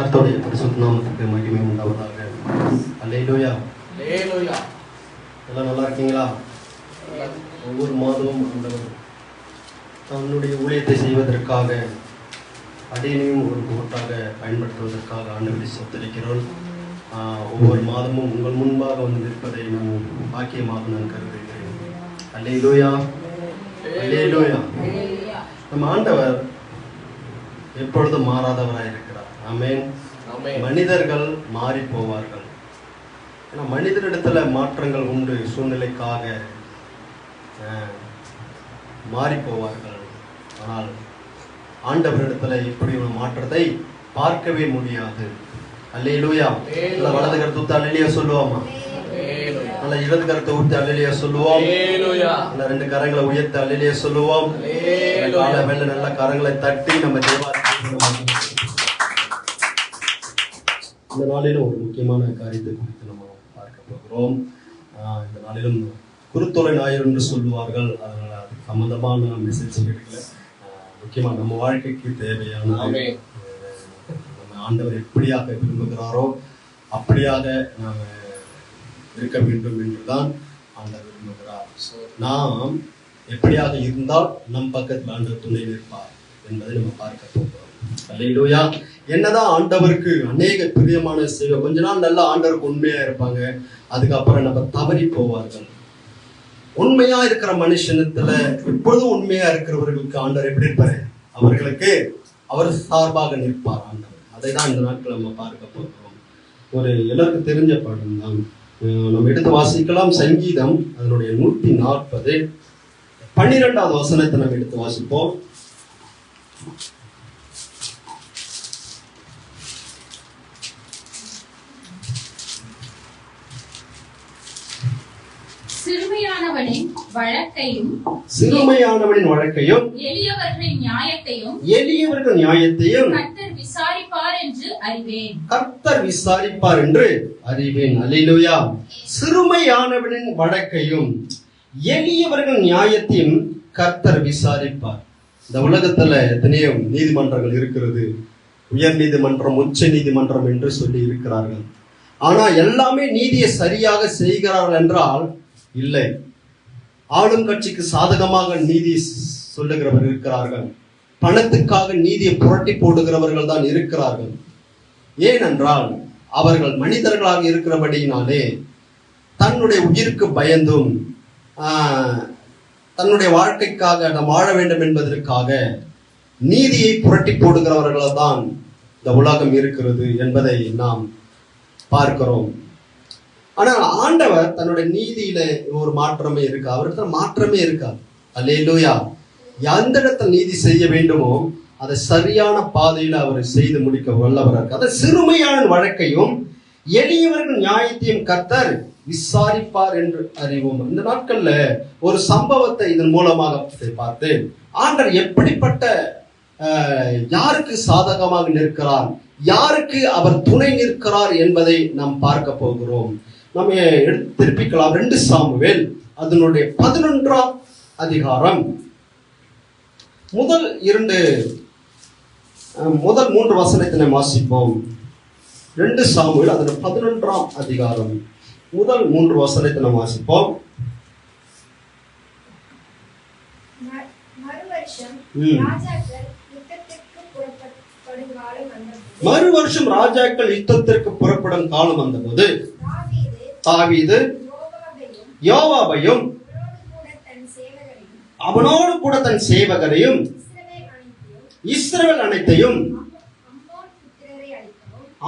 கர்த்தருடைய பரிசுத்த நாமத்துக்கு மகிமை உண்டாவதாக. அல்லேலூயா. அல்லேலூயா. எல்லாம் நல்லா இருக்கீங்களா? ஒவ்வொரு மாதமும் ஆண்டவர் தன்னுடைய ஊழியத்தை செய்வதற்காக அடியனையும் ஒரு கோட்டாக பயன்படுத்துவதற்காக ஆண்டவரை சொத்தரிக்கிறோம். ஒவ்வொரு மாதமும் உங்கள் முன்பாக வந்து நிற்பதை நான் பாக்கியமாக நான் கருதுகிறேன். அல்லேலூயா. அல்லேலூயா. நம்ம ஆண்டவர் எப்பொழுதும் மாறாதவராக இருக்கிறார். ஆமென். மனிதர்கள் மாறி போவார்கள். ஏன்னா மனிதரிடத்துல மாற்றங்கள் உண்டு. சூழ்நிலைக்காக மாறி போவார்கள். ஆனால் ஆண்டவரிடத்துல இப்படி ஒரு மாற்றத்தை பார்க்கவே முடியாது. அல்லேலூயா. வலது கருத்து ஊத்து அல்லேலூயா சொல்லுவோமா? நல்ல இடது கருத்தை ஊத்து அல்லேலூயா சொல்லுவோம். நல்ல ரெண்டு கரங்களை உயர்த்தி அல்லேலூயா சொல்லுவோம். நல்ல கரங்களை தட்டி நம்ம இந்த நாளிலும் ஒரு முக்கியமான காரியத்தை குறித்து நம்ம பார்க்க போகிறோம். இந்த நாளிலும் குருத்தொலை ஞாயிறு என்று சொல்லுவார்கள். அதனால அது சம்பந்தமான மெசேஜ் எடுக்கல. முக்கியமாக நம்ம வாழ்க்கைக்கு தேவையான நம்ம ஆண்டவர் எப்படியாக விரும்புகிறாரோ அப்படியாக நாம் இருக்க வேண்டும் என்றுதான் ஆண்டவர் விரும்புகிறார். நாம் எப்படியாக இருந்தால் நம் பக்கத்தில் ஆண்டவர் துணை நிற்பார் என்பதை நம்ம பார்க்க போகிறோம். அல்லேலூயா. என்னதான் ஆண்டவருக்கு அநேக பிரியமான செய்வ கொஞ்ச நாள் நல்ல ஆண்டவருக்கு உண்மையா இருப்பாங்க. அதுக்கப்புறம் நம்ம தவறி போவார்கள். உண்மையா இருக்கிற மனுஷனத்துல எப்பொழுதும் உண்மையா இருக்கிறவர்களுக்கு ஆண்டவர் எப்படி இருப்பாரு? அவர்களுக்கு அவர் சார்பாக நிற்பார் ஆண்டவர். அதை தான் இந்த நாட்கள் நம்ம பார்க்க போகிறோம். ஒரு எல்லாருக்கும் தெரிஞ்ச பாடம் தான். நம்ம எடுத்து வாசிக்கலாம். சங்கீதம் அதனுடைய 140 12வது வசனத்தை நம்ம எடுத்து வாசிப்போம். சிறுமையானவனின் வழக்கையும் எளியவர்கள் நியாயத்தையும் கர்த்தர் விசாரிப்பார் என்று அறிவேன். அல்லேலூயா. சிறுமையானவனின் வழக்கையும் எளியவர்கள் நியாயத்தையும் கர்த்தர் விசாரிப்பார். இந்த உலகத்துல எத்தனையோ நீதிமன்றங்கள் இருக்கிறது. உயர் நீதிமன்றம், உச்ச நீதிமன்றம் என்று சொல்லி இருக்கிறார்கள். ஆனா எல்லாமே நீதியை சரியாக செய்கிறார்கள் என்றால் இல்லை. ஆளும் கட்சிக்கு சாதகமாக நீதி சொல்லுகிறவர் இருக்கிறார்கள். பணத்துக்காக நீதியை புரட்டி போடுகிறவர்கள் தான் இருக்கிறார்கள். ஏனென்றால் அவர்கள் மனிதர்களாக இருக்கிறபடியினாலே தன்னுடைய உயிருக்கு பயந்தும் தன்னுடைய வாழ்க்கைக்காக நாம் வாழ வேண்டும் என்பதற்காக நீதியை புரட்டி போடுகிறவர்கள் தான் இந்த உலகம் இருக்கிறது என்பதை நாம் பார்க்கிறோம். ஆனால் ஆண்டவர் தன்னுடைய நீதியில ஒரு மாற்றமே இருக்கு. அவருக்கு மாற்றமே இருக்காது. அல்லேலூயா. எந்த இடத்துல நீதி செய்ய வேண்டுமோ அதை சரியான பாதையில அவர் செய்து முடிக்க வல்லவராக இருக்கு. அதை சிறுமையான வழக்கையும் எளியவர்கள் நியாயத்தையும் கர்த்தர் விசாரிப்பார் என்று அறிவோம். இந்த நாட்கள்ல ஒரு சம்பவத்தை இதன் மூலமாக பார்த்து ஆண்டவர் எப்படிப்பட்ட யாருக்கு சாதகமாக நிற்கிறார், யாருக்கு அவர் துணை நிற்கிறார் என்பதை நாம் பார்க்க போகிறோம். நம்ம திருப்பிக்கலாம். 2 சாமுவேல் அதனுடைய 11ஆம் அதிகாரம் முதல் 3 வசனத்தினை வாசிப்போம். 2 சாமுவேல் அதனுடைய 11ஆம் அதிகாரம் முதல் 3 வசனத்தினை வாசிப்போம். மறு வருஷம் ராஜாக்கள் யுத்தத்திற்கு புறப்படும் காலம் வந்தபோது தாவீது யோவாபையும் அவனோடு கூட தன் சேவகரையும் இஸ்ரவேல் அனைத்தையும்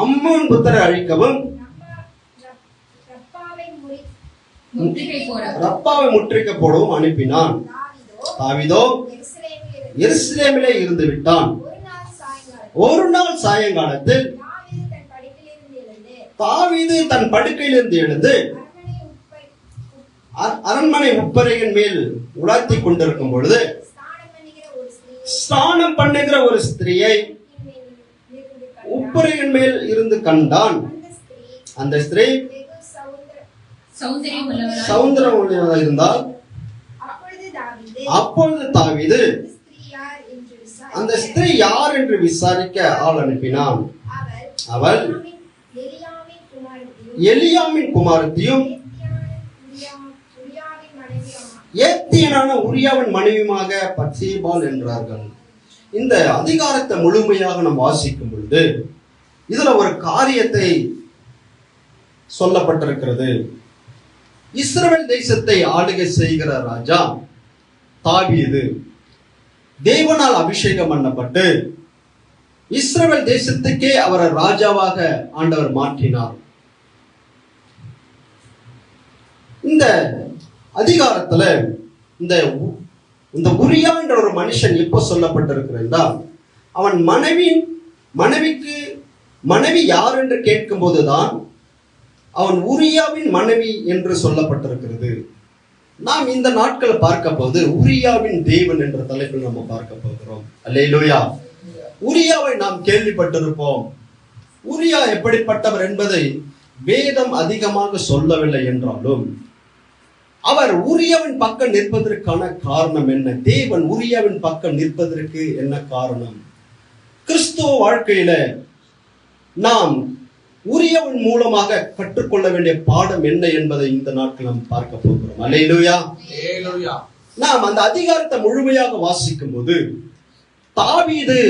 அம்மோன் புத்திரரை அழிக்கவும் ரப்பாவை முற்றுகை போடவும் அனுப்பினான். தாவீதோ எருசலேமிலே இருந்து விட்டான். ஒரு நாள் சாயங்காலத்தில் தாவீது தன் படுக்கையிலிருந்து எழுந்து அரண்மனை உப்பரையின் மேல் உலாத்திக் கொண்டிருக்கும் பொழுது ஸ்நானம் பண்ணுகிற ஒரு ஸ்திரியை உப்பரையின் மேல் இருந்து கண்டான். அந்த ஸ்திரீ சௌந்தரம் உள்ளவராக இருந்தால் அப்பொழுது தாவீது அந்த ஸ்திரீ யார் என்று விசாரிக்க ஆள் அனுப்பினான். அவள் எலியாமின் குமாரத்தியும் ஏத்தியனான உரியாவின் மனைவியுமாக பத்சேபாள் என்றார்கள். இந்த அதிகாரத்தை முழுமையாக நாம் வாசிக்கும் பொழுது இதுல ஒரு காரியத்தை சொல்லப்பட்டிருக்கிறது. இஸ்ரவேல் தேசத்தை ஆளுகை செய்கிற ராஜா தாவீது தேவனால் அபிஷேகம் பண்ணப்பட்டு இஸ்ரவேல் தேசத்துக்கே அவரை ராஜாவாக ஆண்டவர் மாற்றினார். இந்த அதிகாரத்துல இந்த உரியா என்ற ஒரு மனுஷன் எப்போ சொல்லப்பட்டிருக்கிறதா, அவன் மனைவி யார் என்று கேட்கும் போதுதான் அவன் உரியாவின் மனைவி என்று சொல்லப்பட்டிருக்கிறது. நாம் இந்த நாட்கள் பார்க்க போது உரியாவின் தேவன் என்ற தலைப்பில் நம்ம பார்க்க போகிறோம். அல்லேலூயா. உரியாவை நாம் கேள்விப்பட்டிருப்போம். உரியா எப்படிப்பட்டவர் என்பதை வேதம் அதிகமாக சொல்லவில்லை என்றாலும் அவர் உரியாவின் பக்கம் நிற்பதற்கான காரணம் என்ன? தேவன் உரியாவின் பக்கம் நிற்பதற்கு என்ன காரணம்? கிறிஸ்துவ வாழ்க்கையில நாம் உரியாவின் மூலமாக கற்றுக்கொள்ள வேண்டிய பாடம் என்ன என்பதை இந்த நாட்கள் நாம் பார்க்க போகிறோம். அல்லேலூயா. நாம் அந்த அதிகாரத்தை முழுமையாக வாசிக்கும் போது தாவீது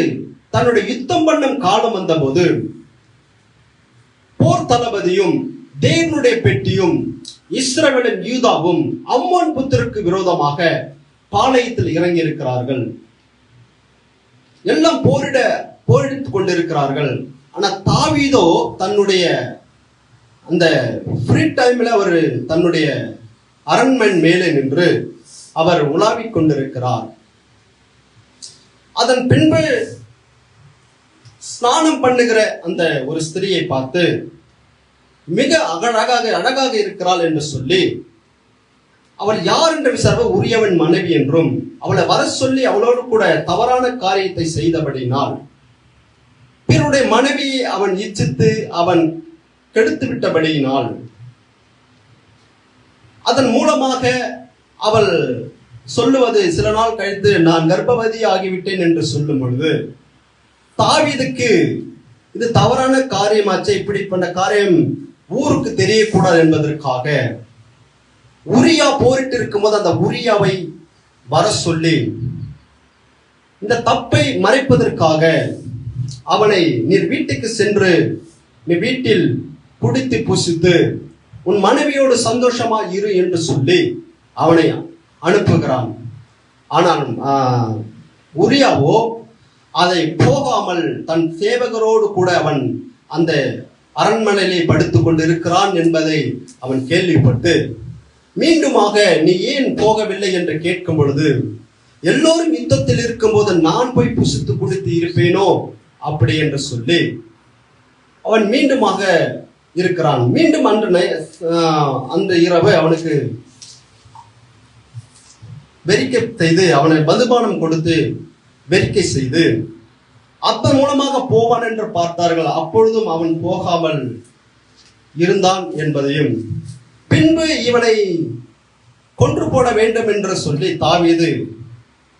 தன்னுடைய யுத்தம் பண்ணும் காலம் வந்த போது போர் தளபதியும் தேவனுடைய பெட்டியும் இஸ்ரவேலின் யூதாவும் அம்மோன் புத்திற்கு விரோதமாக பாளையத்தில் இறங்கி இருக்கிறார்கள். எல்லாம் போரிட்டுக் கொண்டிருக்கிறார்கள். ஆனா தாவீதோ தன்னுடைய அந்த ஃப்ரீ டைம்ல அவர் தன்னுடைய அரண்மனை மேலே நின்று அவர் உலாவிக் கொண்டிருக்கிறார். அதன் பின்பு ஸ்நானம் பண்ணுகிற அந்த ஒரு ஸ்திரியை பார்த்து மிக அழகாக இருக்கிறாள் என்று சொல்லி அவள் யார் என்று விசாரிக்க உரியவன் மனைவி என்றும் அவளை வர சொல்லி அவளோடு கூட தவறான காரியத்தை செய்தபடினால் பிறருடைய மனைவியை அவன் இச்சித்து அவன் கெடுத்து விட்டபடியினால் அதன் மூலமாக அவள் சொல்லுவது சில நாள் கழித்து நான் கர்ப்பவதி ஆகிவிட்டேன் என்று சொல்லும் பொழுது தாவீதுக்கு இது தவறான காரியமாச்சே, இப்படி பண்ண காரியம் ஊருக்கு தெரியக்கூடாது என்பதற்காக உரியா போரிட்டு இருக்கும் போது அந்த உரியாவை வர சொல்லி இந்த தப்பை மறைப்பதற்காக அவனை நீர் வீட்டுக்கு சென்று நீ வீட்டில் குடித்து புசித்து உன் மனைவியோடு சந்தோஷமா இரு என்று சொல்லி அவனை அனுப்புகிறான். ஆனால் உரியாவோ அதை போகாமல் தன் சேவகரோடு கூட அவன் அந்த அரண்மனையிலே படுத்துக் கொண்டிருக்கிறான் என்பதை அவன் கேள்விப்பட்டு மீண்டுமாக நீ ஏன் போகவில்லை என்று கேட்கும் பொழுது எல்லோரும் யுத்தத்தில் இருக்கும் போது நான் போய் புசித்து குடித்து இருப்பேனோ அப்படி என்று சொல்லி அவன் மீண்டுமாக இருக்கிறான். மீண்டும் அந்த இரவு அவனுக்கு வெறிக்கை செய்து அவனை மதுபானம் கொடுத்து வெறிக்கை செய்து அதன் மூலமாக போவான் என்று பார்த்தார்கள். அப்பொழுதும் அவன் போகாமல் இருந்தான் என்பதையும் பின்பு இவனை கொன்று போட வேண்டும் என்று சொல்லி தாவீது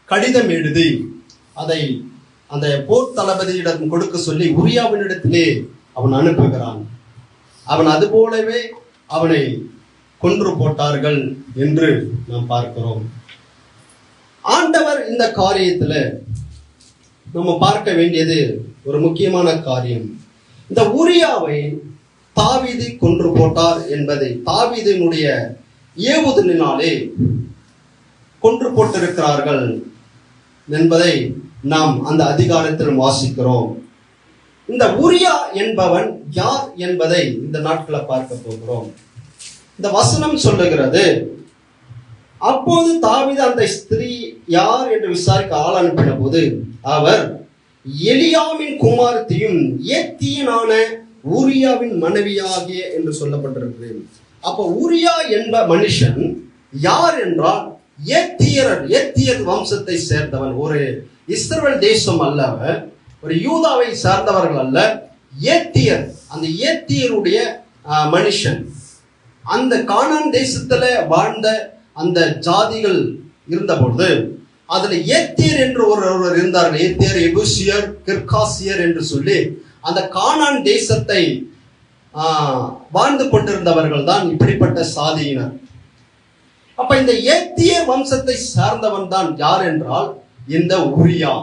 கடிதம் எழுதி அதை அந்த போர் தளபதியிடம் கொடுக்க சொல்லி உரியாவினிடத்திலே அவன் அனுப்புகிறான். அவன் அது போலவே அவனை கொன்று போட்டார்கள் என்று நாம் பார்க்கிறோம். ஆண்டவர் இந்த காரியத்துல நம்ம பார்க்க வேண்டியது ஒரு முக்கியமான காரியம். இந்த உரியாவை தாவீது கொன்று போட்டார் என்பதை தாவீதினுடைய ஏவுதலினாலே கொன்று போட்டிருக்கிறார்கள் என்பதை நாம் அந்த அதிகாரத்தில் வாசிக்கிறோம். இந்த உரியா என்பவன் யார் என்பதை இந்த நாட்களை பார்க்க போகிறோம். இந்த வசனம் சொல்லுகிறது, அப்போது தாவீது அந்த ஸ்திரீ யார் என்று விசாரிக்க ஆள் அனுப்பின போது அவர் எலியாமின் குமாரத்தியும் ஏத்தியனான உரியாவின் மனைவியாகிய என்று சொல்லப்பட்டிருக்கிறது. அப்ப உரியா என்ப மனுஷன் யார் என்றால் ஏத்தியர் வம்சத்தை சேர்ந்தவன். ஒரு இஸ்ரவேல் தேசம் அல்ல, ஒரு யூதாவை சார்ந்தவர்கள் அல்ல, ஏத்தியர். அந்த ஏத்தியருடைய மனுஷன். அந்த கானான் தேசத்துல வாழ்ந்த அந்த ஜாதிகள் இருந்த பொழுது அதுல ஏத்தியர் என்று ஒருவர் இருந்தார்கள். ஏத்தியர், எபூசியர், கிர்காசியர் என்று சொல்லி அந்த கானான் தேசத்தை வாழ்ந்து கொண்டிருந்தவர்கள் தான் இப்படிப்பட்ட சாதியினர். அப்ப இந்த ஏத்தியர் வம்சத்தை சார்ந்தவன் தான் யார் என்றால் இந்த உரியா.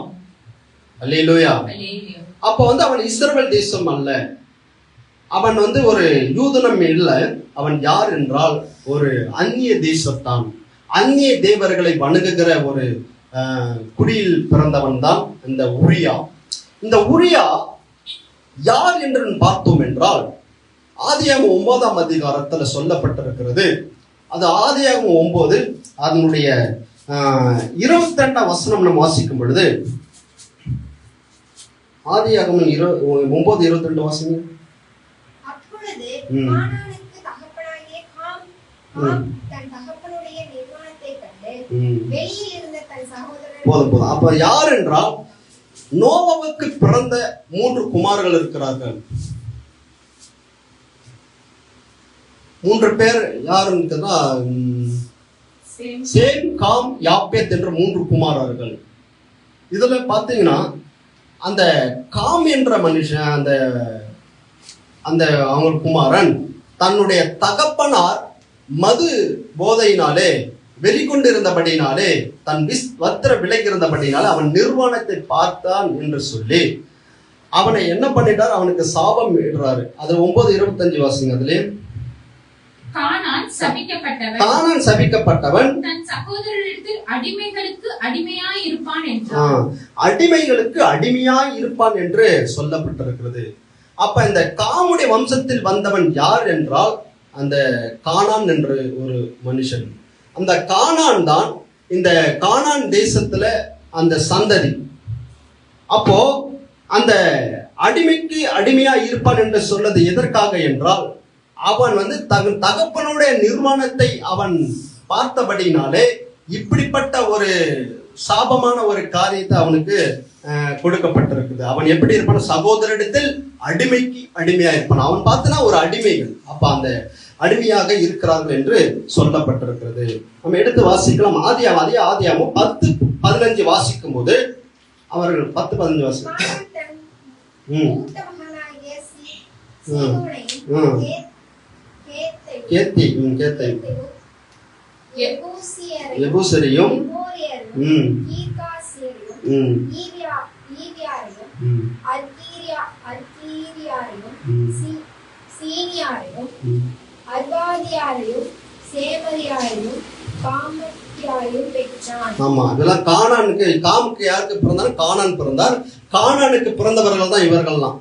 அல்லேலூயா. அப்ப அவன் இஸ்ரவேல் தேசம் அல்ல, அவன் ஒரு யூதனம் இல்லை. அவன் யார் என்றால் ஒரு அந்நிய தேசத்தான், அந்நிய தேவர்களை வணங்குகிற ஒரு குடியில் பிறந்தவன் தான் இந்த உரியா. இந்த உரியா யார் என்று பார்த்தோம் என்றால் ஆதியாகமம் 9ஆம் அதிகாரத்தில் சொல்லப்பட்டிருக்கிறது. அது ஆதியாகமம் 9 அதனுடைய 22ஆம் வசனம் நம்ம வாசிக்கும் பொழுது, ஆதியாகமம் 9:22 வாசிங்க. அப்பொழுது கானானுக்கு தகப்பனாகிய காம் தன் தகப்பனுடைய நிர்வாணத்தை கண்டு வெளியில் இருந்த தன் சகோதரன். போதும். அப்ப யார் என்றால் நோவாவுக்கு பிறந்த 3 குமார்கள் இருக்கிறார்கள். 3 பேர் யாருன்னா சேம், காம், யாப்பேத் என்ற 3 குமாரர்கள். இதுல பாத்தீங்கன்னா அந்த காம் என்ற மனுஷன் அந்த அவங்க குமாரன் தன்னுடைய தகப்பனார் மது போதையினாலே வெளிக்கொண்டிருந்தபடினாலே தன் வத்திர விலைக்கிறந்தபடினாலே அவன் நிர்வாணத்தை பார்த்தான் என்று சொல்லி அவனை என்ன பண்ணிட்டார், அவனுக்கு சாபம் இடுறாரு. அது 9:25 வாசிங்க. அதுல கானான் சபிக்கப்பட்டவன் தன் சகோதரரிடத்தில் அடிமைகளுக்கு அடிமையாய் இருப்பான் என்றான். அடிமைகளுக்கு அடிமையாய் இருப்பான் என்று சொல்லப்பட்டிருக்கிறது. அப்ப இந்த காமுடைய வம்சத்தில் வந்தவன் யார் என்றால் அந்த கானான் என்ற ஒரு மனுஷன். அந்த கானான் தான் இந்த கானான் தேசத்துல அந்த சந்ததி. அப்போ அந்த அடிமைக்கு அடிமையா இருப்பான் என்று சொன்னது எதற்காக என்றால் அவன் தன் தகப்பனுடைய நிர்வாணத்தை அவன் பார்த்தபடினாலே இப்படிப்பட்ட ஒரு சாபமான ஒரு காரியத்தை அவனுக்கு கொடுக்கப்பட்டிருக்குது. அவன் எப்படி இருப்பான், சகோதரிடத்தில் அடிமைக்கு அடிமையா இருப்பான். அவன் பார்த்தனா ஒரு அடிமைகள், அப்ப அந்த அடிமையாக இருக்கிறார்கள் என்று சொல்லப்பட்டிருக்கிறது. நம்ம எடுத்து வாசிக்கலாம். ஆதியாகமம் 10:15 வாசிக்கும் போது அவர்கள் 10:15 வாசிக்கலாம். எபூசரையும் ஆமா, இதெல்லாம் கானானுக்கு, காமுக்கு யாருக்கு பிறந்தாலும் கானான் பிறந்தார். கானானுக்கு பிறந்தவர்கள் தான் இவர்கள்லாம்.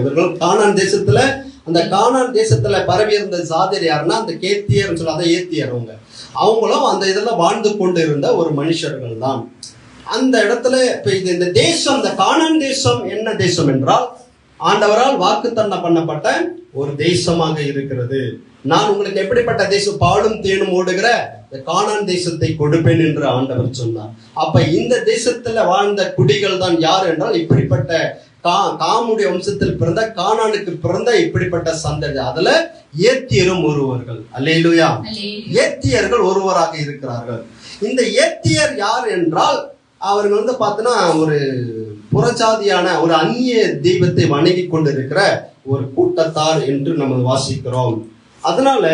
இவர்கள் கானான் தேசத்துல, அந்த கானான் தேசத்துல பரவி இருந்த சாதியர் யாருன்னா அந்த கேத்தியர் சொல்ல, அந்த ஏத்தியர் அவங்களும் அந்த இதெல்லாம் வாழ்ந்து கொண்டு இருந்த ஒரு மனுஷர்கள் தான். அந்த இடத்துல இப்ப இந்த தேசம், இந்த கானான் தேசம் என்ன தேசம் என்றால் ஆண்டவரால் வாக்குத்தத்தம் பண்ணப்பட்ட ஒரு தேசமாக இருக்கிறது. நான் உங்களுக்கு எப்படிப்பட்ட தேசம், பாலும் தேனும் ஓடுகிற இந்த கானான் தேசத்தை கொடுப்பேன் என்று ஆண்டவர் சொன்னார். அப்ப இந்த தேசத்துல வாழ்ந்த குடிகள் தான் யார் என்றால் இப்படிப்பட்ட காமுடைய வம்சத்தில் பிறந்த, கானானுக்கு பிறந்த இப்படிப்பட்ட சந்ததி. அதுல ஏத்தியரும் ஒருவர்கள். அல்லேலூயா. ஏத்தியர்கள் ஒருவராக இருக்கிறார்கள். இந்த ஏத்தியர் யார் என்றால் அவர்கள் பார்த்தோன்னா ஒரு புறஜாதியான ஒரு அந்நிய தெய்வத்தை வணங்கி கொண்டிருக்கிற ஒரு கூட்டத்தார் என்று நம்ம வாசிக்கிறோம். அதனால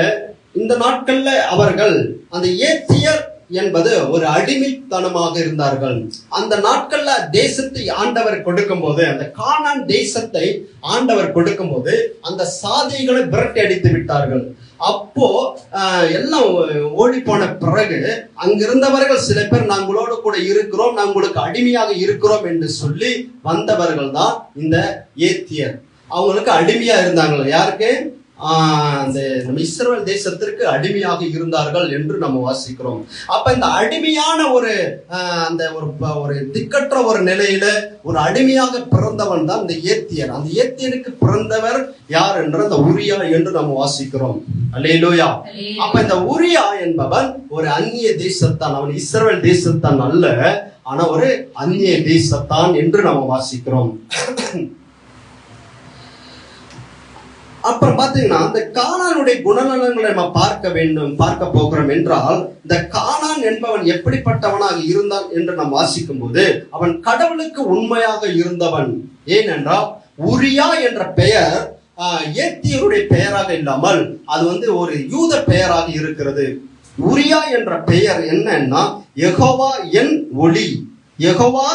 இந்த நாட்கள்ல அவர்கள், அந்த ஏத்தியர் என்பது ஒரு அடிமைத்தனமாக இருந்தார்கள். அந்த நாட்கள்ல தேசத்தை ஆண்டவர் கொடுக்கும் போது, அந்த கானான் தேசத்தை ஆண்டவர் கொடுக்கும் போது அந்த சாதிகளை விரட்டி அடித்து விட்டார்கள். அப்போ எல்லாம் ஓடி போன பிறகு அங்கிருந்தவர்கள் சில பேர் நாங்களோடு கூட இருக்கிறோம், நாங்கள் உங்களுக்கு அடிமையாக இருக்கிறோம் என்று சொல்லி வந்தவர்கள் தான் இந்த ஏத்தியர். அவங்களுக்கு அடிமையா இருந்தாங்க. யாருக்கு? அந்த நம்ம இஸ்ரவேல் தேசத்திற்கு அடிமையாக இருந்தார்கள் என்று நம்ம வாசிக்கிறோம். அப்ப இந்த அடிமையான ஒரு அந்த ஒரு திக்கற்ற ஒரு நிலையில ஒரு அடிமையாக பிறந்தவன் தான் இந்த ஏத்தியர். அந்த ஏத்தியனுக்கு பிறந்தவர் யார் என்று அந்த உரியா என்று நம்ம வாசிக்கிறோம். அல்லேலூயா. அப்ப இந்த உரியா என்பவன் ஒரு அந்நிய தேசத்தான். அவன் இஸ்ரவேல் தேசத்தான் அல்ல, ஆனா ஒரு அந்நிய தேசத்தான் என்று நம்ம வாசிக்கிறோம். அப்புறம் பாத்தீங்கன்னா இந்த கானானுடைய குணநலன்களை நம்ம பார்க்க போகிறோம் என்றால், இந்த கானான் என்பவன் எப்படிப்பட்டவனாக இருந்தான் என்று நாம் வாசிக்கும் போது, அவன் கடவுளுக்கு உண்மையாக இருந்தவன். ஏனென்றால் உரியா என்ற பெயர் ஏத்தியருடைய பெயராக இல்லாமல் அது ஒரு யூத பெயராக இருக்கிறது. உரியா என்ற பெயர் என்னன்னா, யெகோவா என் ஒளி, யெகோவா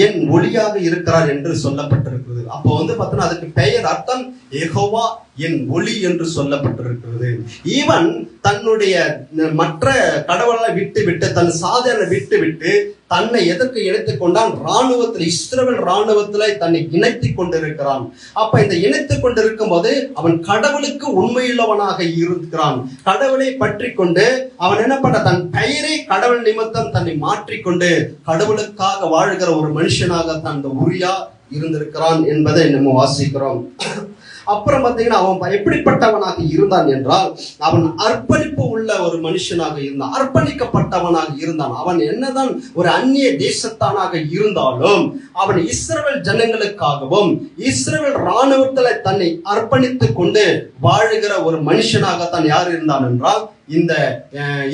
என் ஒளியாக இருக்கிறார் என்று சொல்லப்பட்டிருக்கிறது. அப்போ பார்த்தீங்கன்னா அதுக்கு பெயர் அர்த்தம் யெகோவா என் ஒளி என்று சொல்லப்பட்டிருக்கிறது. இவன் தன்னுடைய மற்ற கடவுளை விட்டு தன் சாதனை விட்டு தன்னை எதற்கு இணைத்துக் கொண்டான்? ராணுவத்தில், இஸ்ரவேல் ராணுவத்துல தன்னை இணைத்துக் கொண்டிருக்கிறான். அப்ப இந்த இணைத்துக் கொண்டிருக்கும் போது அவன் கடவுளுக்கு உண்மையுள்ளவனாக இருக்கிறான். கடவுளை பற்றி கொண்டு அவன் என்ன பண்ண, தன் பெயரை கடவுள் நிமித்தம் தன்னை மாற்றிக்கொண்டு கடவுளுக்காக வாழ்கிற ஒரு மனுஷனாக தான் இந்த உரியா இருந்திருக்கிறான் என்பதை நம்ம வாசிக்கிறோம். அப்புறம் பாத்தீங்கன்னா அவன் எப்படிப்பட்டவனாக இருந்தான் என்றால், அவன் அர்ப்பணிப்பு உள்ள ஒரு மனுஷனாக இருந்தான், அர்ப்பணிக்கப்பட்டவனாக இருந்தான். அவன் என்னதான் ஒரு அந்நிய தேசத்தானாக இருந்தாலும் அவன் இஸ்ரவேல் ஜனங்களுக்காகவும் இஸ்ரவேல் ராணுவத்துல தன்னை அர்ப்பணித்துக் கொண்டு வாழுகிற ஒரு மனுஷனாகத்தான் யார் இருந்தான் என்றால் இந்த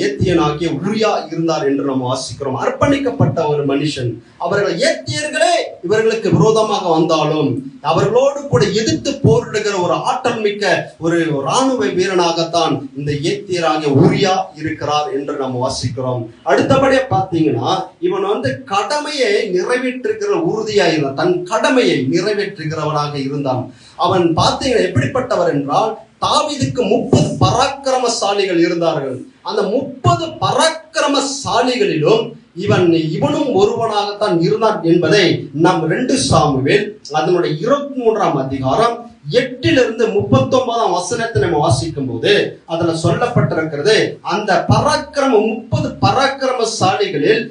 ஏத்தியனாகிய உரியா இருந்தார் என்று நாம் வாசிக்கிறோம். அர்ப்பணிக்கப்பட்ட ஒரு மனுஷன். அவர்கள் ஏத்தியர்களே இவர்களுக்கு விரோதமாக வந்தாலும் அவர்களோடு கூட எதிர்த்து போரிடுகிற ஒரு ஆற்றல் மிக்க ஒரு ராணுவ வீரனாகத்தான் இந்த ஏத்தியராகிய உரியா இருக்கிறார் என்று நாம் வாசிக்கிறோம். அடுத்தபடியா பாத்தீங்கன்னா இவன் கடமையை நிறைவேற்றுகிற உறுதியா இருந்தான், தன் கடமையை நிறைவேற்றுகிறவனாக இருந்தான். அவன் பாத்தீங்கன்னா எப்படிப்பட்டவர் என்றால், தாவீதுக்கு 30 பராக்கிரமசாலிகள் இருந்தார்கள். அந்த 30 பராக்கிரமசாலிகளிலும் இவனும் ஒருவனாகத்தான் இருந்தான் என்பதை நாம் 2 சாமுவேல் அதனுடைய 23ஆம் அதிகாரம் 8 - 39 வசனத்தை நம்ம வாசிக்கும் போது அதுல சொல்லப்பட்டிருக்கிறது, அந்த 30 பராக்கிரமசாலிகளில்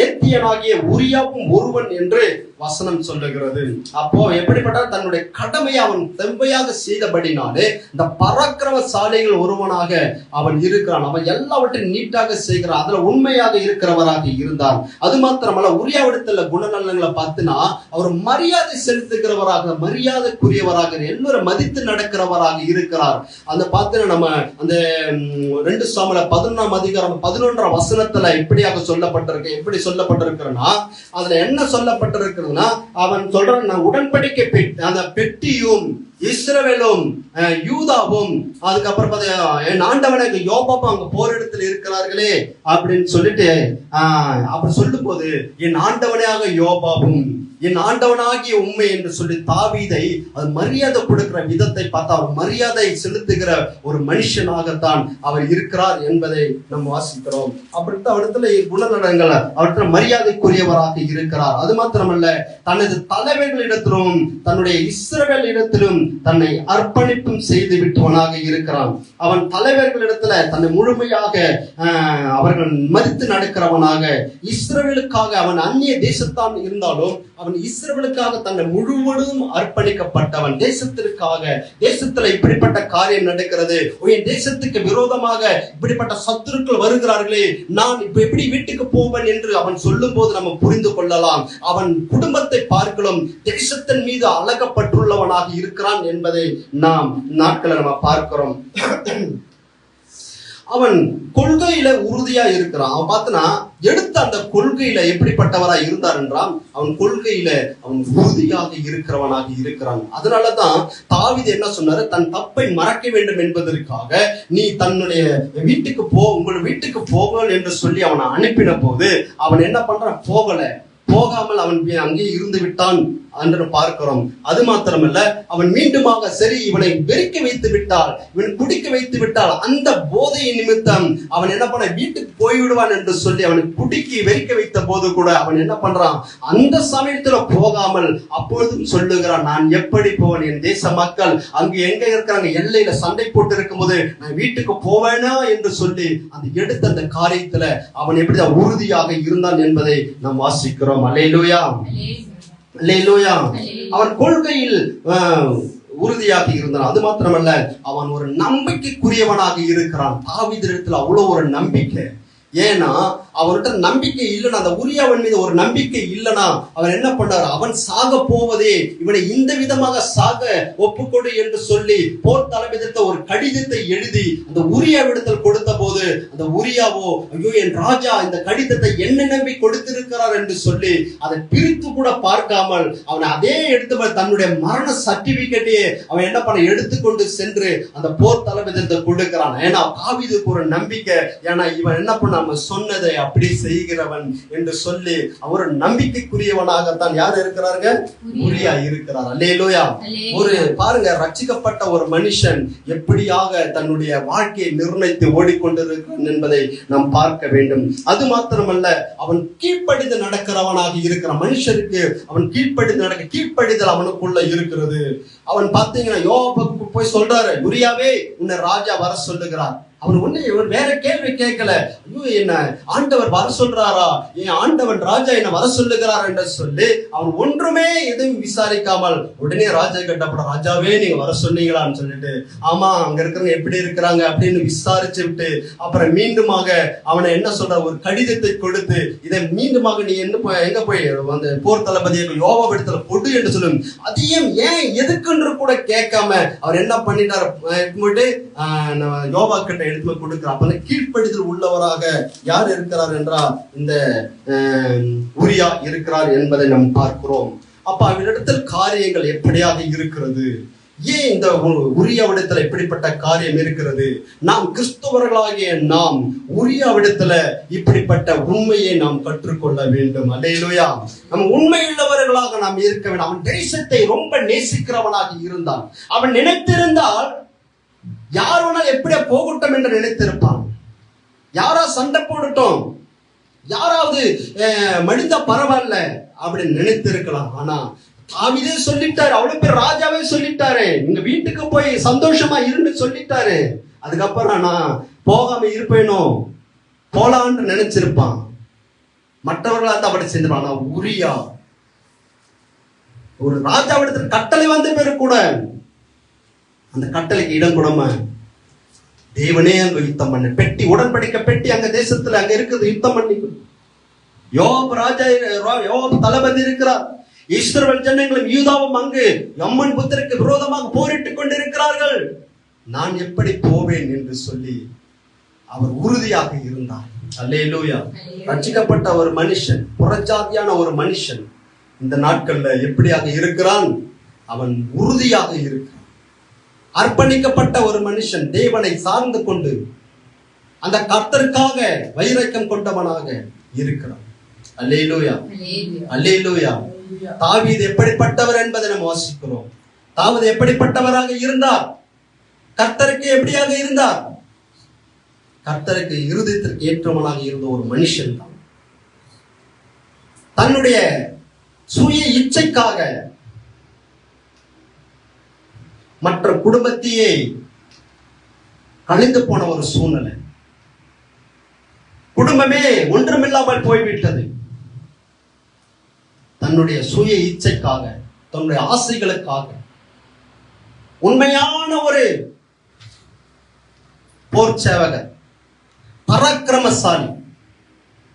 ஏத்தியனாகிய உரியாவும் ஒருவன் என்று வசனம் சொல்லுகிறது. அப்போ எப்படிப்பட்ட தன்னுடைய கடமையை அவன் செம்மையாக செய்தபடினாலே இந்த பராக்கிரமசாலிகள் ஒருவனாக அவன் இருக்கிறான். அவன் எல்லாவற்றையும் நீட்டாக செய்கிறான், அதுல உண்மையாக இருக்கிறவராக இருந்தான். அது மாத்திரமல்ல, உரியாவிடத்துல குணநலன்களை பார்த்தினா அவர் மரியாதை செலுத்துகிறவராக, மரியாதைக்குரியவராக, எல்லோரும் மதித்து நடக்கிறவராக இருக்கிறார். அந்த பார்த்தினா நம்ம அந்த 2 சாமுவேல் 11ஆம் அதிகாரம் 11ஆம் வசனத்துல இப்படியாக சொல்லப்பட்டிருக்கு. எப்படி சொல்லப்பட்டிருக்கிறன்னா அதுல என்ன சொல்லப்பட்டிருக்கிறது, அவன் சொல்றான், நான் உடன்படிக்கை அந்த பெட்டியும் இஸ்ரவேலும் யூதாவும் அதுக்கப்புறம் என் ஆண்டவனுக்கு யோபாவும் அங்க போரிடத்தில் இருக்கிறார்களே அப்படின்னு சொல்லிட்டு அப்படி சொல்லும் போது என் ஆண்டவனாக யோபாவும் என் ஆண்டவனாகிய உண்மை என்று சொல்லி தாவீதை அது மரியாதை கொடுக்கிற விதத்தை பார்த்தா அவர் மரியாதை செலுத்துகிற ஒரு மனுஷனாகத்தான் அவர் இருக்கிறார் என்பதை நம்ம வாசிக்கிறோம். அப்படித்தான் அவரிடத்துல குணநலன்கள், அவரிடத்துல மரியாதைக்குரியவராக இருக்கிறார். அது மாத்திரமல்ல, தனது தலைவர்களிடத்திலும் தன்னுடைய இஸ்ரவேல் இடத்திலும் தன்னை அர்ப்பணிப்பும் செய்து விட்டவனாக இருக்கிறான். அவன் தலைவர்களிடத்துல தன்னை முழுமையாக அவர்கள் மதித்து நடக்கிறவனாக, இஸ்ரவேலுக்காக அவன் அந்நிய தேசத்தான் இருந்தாலும் அவன் இஸ்ரவேலுக்காக தன்னை முழுவதும் அர்ப்பணிக்கப்பட்டவன். தேசத்திற்காக, தேசத்துல இப்படிப்பட்ட காரியம் நடக்கிறது, என் தேசத்துக்கு விரோதமாக இப்படிப்பட்ட சத்துருக்கள் வருகிறார்களே, நான் இப்ப எப்படி வீட்டுக்கு போவேன் என்று அவன் சொல்லும் போது நம்ம புரிந்து கொள்ளலாம். அவன் குடும்பத்தை பார்க்கலாம் தேசத்தின் மீது அழகப்பட்டுள்ளவனாக இருக்கிறான் என்பதை நாம் நாட்களை நம்ம பார்க்கிறோம். அவன் கொள்கையில உறுதியா இருக்கிறான். அவன் பார்த்தனா எடுத்த அந்த கொள்கையில எப்படிப்பட்டவரா இருந்தார் என்றால், அவன் கொள்கையில அவன் உறுதியாக இருக்கிறவனாக இருக்கிறான். அதனாலதான் தாவீது என்ன சொன்னாரு, தன் தப்பை மறக்க வேண்டும் என்பதற்காக நீ தன்னுடைய வீட்டுக்கு உங்கள் வீட்டுக்கு போகல் என்று சொல்லி அவனை அனுப்பின போது அவன் என்ன பண்றான், போகாமல் அவன் அங்கே இருந்து விட்டான் என்று பார்க்கிறோம். அது மாத்திரமல்ல, அவன் மீண்டுமாக சரி இவனை வெறிக்க வைத்து விட்டால், இவன் குடிக்க வைத்து விட்டால் அந்த போதை நிமித்தம் அவன் என்ன பண்ண வீட்டுக்கு போய்விடுவான் என்று சொல்லி அவனை குடிக்கி வெறிக்க வைத்த போது கூட அவன் என்ன பண்றான், அந்த சமயத்துல போகாமல் அப்பொழுதும் சொல்லுகிறான், நான் எப்படி போவேன், என் தேச மக்கள் அங்கு எங்க இருக்கிறாங்க, எல்லையில சண்டை போட்டு இருக்கும் போது நான் வீட்டுக்கு போவேனா என்று சொல்லி அந்த எடுத்த அந்த காரியத்துல அவன் எப்படிதான் உறுதியாக இருந்தான் என்பதை நாம் வாசிக்கிறோம். அல்லேலூயா, அல்லேலூயா. அவன் கொள்கையில் உறுதியாக இருந்தான். அது மாத்திரமல்ல, அவன் ஒரு நம்பிக்கைக்குரியவனாக இருக்கிறான். தாவீதிடத்தில் அவ்வளவு ஒரு நம்பிக்கை. ஏன்னா அவர்கிட்ட நம்பிக்கை இல்லைன்னா, அந்த உரியாவின் மீது ஒரு நம்பிக்கை இல்லைன்னா அவர் என்ன பண்ணார், அவன் சாக போவதே, இவனை இந்த விதமாக சாக ஒப்புக்கொடு என்று சொல்லி போர் தளபதித்த ஒரு கடிதத்தை எழுதி அந்த உரியாவிடத்தில் கொடுத்த போது, அந்த உரியாவோ ஐயோ என் ராஜா இந்த கடிதத்தை என்ன நம்பி கொடுத்திருக்கிறார் என்று சொல்லி அதை பிரித்து கூட பார்க்காமல் அவன் அதே எடுத்து தன்னுடைய மரண சர்டிபிகேட்டையே அவன் என்ன பண்ண எடுத்துக்கொண்டு சென்று அந்த போர் தளபதித்த கொடுக்கிறான். ஏன்னா தாவீதுக்கு ஒரு நம்பிக்கை, ஏன்னா இவன் என்ன பண்ண சொன்னதை அப்படி செய்கிறவன் என்று சொல்லி அவர் நம்பிக்கைக்குரியவனாகத்தான் யார் இருக்கிறாங்க, உரியா இருக்கிறார். அல்லேலூயா. ஒரு பாருங்க, ரட்சிக்கப்பட்ட ஒரு மனுஷன் எப்படியாக தன்னுடைய வாழ்க்கையை நிர்ணயித்து ஓடிக்கொண்டிருக்கிறான் என்பதை நாம் பார்க்க வேண்டும். அது மாத்திரமல்ல, அவன் கீழ்ப்படிந்து நடக்கிறவனாக இருக்கிற மனுஷருக்கு அவன் கீழ்ப்படிதல் அவனுக்குள்ள இருக்கிறது. அவன் பார்த்தீங்கன்னா யோபுக்கு போய் சொல்றாரு, உரியாவே உன்னை ராஜா வர சொல்லுகிறார். அவன் ஒண்ணு வேற கேள்வி கேட்கல, ஐயோ என்ன ஆண்டவர் வர சொல்றாரா, என் ஆண்டவன் ராஜா என்ன வர சொல்லுகிறார் என்று சொல்லி அவன் ஒன்றுமே எதுவும் விசாரிக்காமல் உடனே ராஜா கேட்டப்பட, ராஜாவே நீங்க வர சொன்னீங்களான்னு சொல்லிட்டு, ஆமா அங்க இருக்கிறவங்க எப்படி இருக்கிறாங்க அப்படின்னு விசாரிச்சு விட்டு அப்புறம் மீண்டுமாக அவனை என்ன சொல்ற, ஒரு கடிதத்தை கொடுத்து இதை மீண்டுமாக நீ எங்க போய் அந்த போர் தளபதியை யோவாவிடத்துல கொடு என்று சொல்லும். அதையும் ஏன் எதுக்குன்னு கூட கேட்காம அவர் என்ன பண்ணிட்டார், யோவா கிட்ட எடுத்து கொடுக்கிறார். அப்ப கீழ்ப்படிதல் உள்ளவராக யார் இருக்கிறார் என்றால் இந்த உரியா இருக்கிறார் என்பதை நாம் பார்க்கிறோம். அப்ப அவரிடத்தில் காரியங்கள் எப்படியாக இருக்கிறது, ஏன் இந்த உரியாவிடத்துல இப்படிப்பட்ட காரியம் இருக்கிறது, நாம் கிறிஸ்தவர்களாகிய நாம் உரியாவிடத்துல இப்படிப்பட்ட உண்மையை நாம் கற்றுக்கொள்ள வேண்டும். அல்லேலூயா. நம்ம உண்மையுள்ளவர்களாக நாம் இருக்க வேண்டும். அவன் தேசத்தை ரொம்ப நேசிக்கிறவனாக இருந்தான். அவன் நினைத்திருந்தால் யார் வேணால் எப்படியா போகட்டும் என்று நினைத்திருப்பான். யாரா சண்டை போடட்டும், யாராவது மடிந்தா பரவாயில்ல அப்படின்னு நினைத்திருக்கலாம். ஆனா தாவீதே சொல்லிட்டாரு, அவ்வளவு பேர் ராஜாவே சொல்லிட்டாரு, நீங்க வீட்டுக்கு போய் சந்தோஷமா இருந்து சொல்லிட்டாரு. அதுக்கப்புறம் நான் போகாம இருப்பேனோ போலான்னு நினைச்சிருப்பான். மற்றவர்களா தான் அப்படி செஞ்சிருப்பான். ஆனா உரியா ஒரு ராஜாவிடத்தில் கட்டளை வந்த பேரு கூட அந்த கட்டளைக்கு இடம் கொடும தேவனே அங்க யுத்தம் பண்ண பெட்டி, உடன்படிக்கை பெட்டி அங்க தேசத்துல அங்க இருக்குது, யுத்தம் பண்ணி யோவாப் ராஜா, யோவாப் தளபதி இருக்கிறார். இஸ்ரவேல் ஜனங்களும் யூதாவும் அங்கு அம்மன் புத்திரருக்கு விரோதமாக போரிட்டுக் கொண்டிருக்கிறார்கள். நான் எப்படி போவேன் என்று சொல்லி அவர் உறுதியாக இருந்தார். அல்லேலூயா. ரட்சிக்கப்பட்ட ஒரு மனுஷன், புறஜாதியான ஒரு மனுஷன் இந்த நாட்கள்ல எப்படியாக இருக்கிறான், அவன் உறுதியாக இருக்கிறான். அர்ப்பணிக்கப்பட்ட ஒரு மனுஷன் தேவனை சார்ந்து கொண்டு அந்த கர்த்தருக்காக வைராக்கியம் கொண்டவனாக இருக்கிறான். அல்லேலூயா, அல்லேலூயா. தாவீது எப்படிப்பட்டவர் என்பதை நாம் வாசிக்கிறோம். தாவீது எப்படிப்பட்டவராக இருந்தார், கர்த்தருக்கு எப்படியாக இருந்தார், கர்த்தருக்கு இருதயத்திற்கு ஏற்றவனாக இருந்த ஒரு மனுஷன் தான். தன்னுடைய சுய இச்சைக்காக மற்ற குடும்பத்தையே கழிந்து போன ஒரு சூழ்நிலை, குடும்பமே ஒன்றுமில்லாமல் போய்விட்டது. தன்னுடைய சுய இச்சைக்காக, தன்னுடைய ஆசைகளுக்காக உண்மையான ஒரு போர் சேவகர், பராக்கிரமசாலி,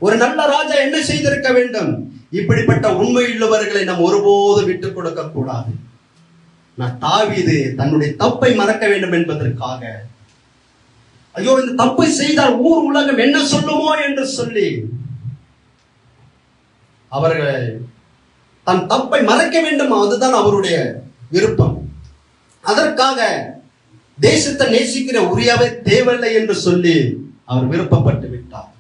ஒரு நல்ல ராஜா என்ன செய்திருக்க வேண்டும், இப்படிப்பட்ட உண்மையுள்ளவர்களை நாம் ஒருபோது விட்டுக் கொடுக்க கூடாது. நான் தாவீது தன்னுடைய தப்பை மறக்க வேண்டும் என்பதற்காக, ஐயோ இந்த தப்பை செய்தால் ஊர் உலகம் என்ன சொல்லுமோ என்று சொல்லி அவர்கள் தன் தப்பை மறைக்க வேண்டும், அதுதான் அவருடைய விருப்பம். அதற்காக தேசத்தை நேசிக்கிற உரியாவே தேவையில்லை என்று சொல்லி அவர் விருப்பப்பட்டு விட்டார்.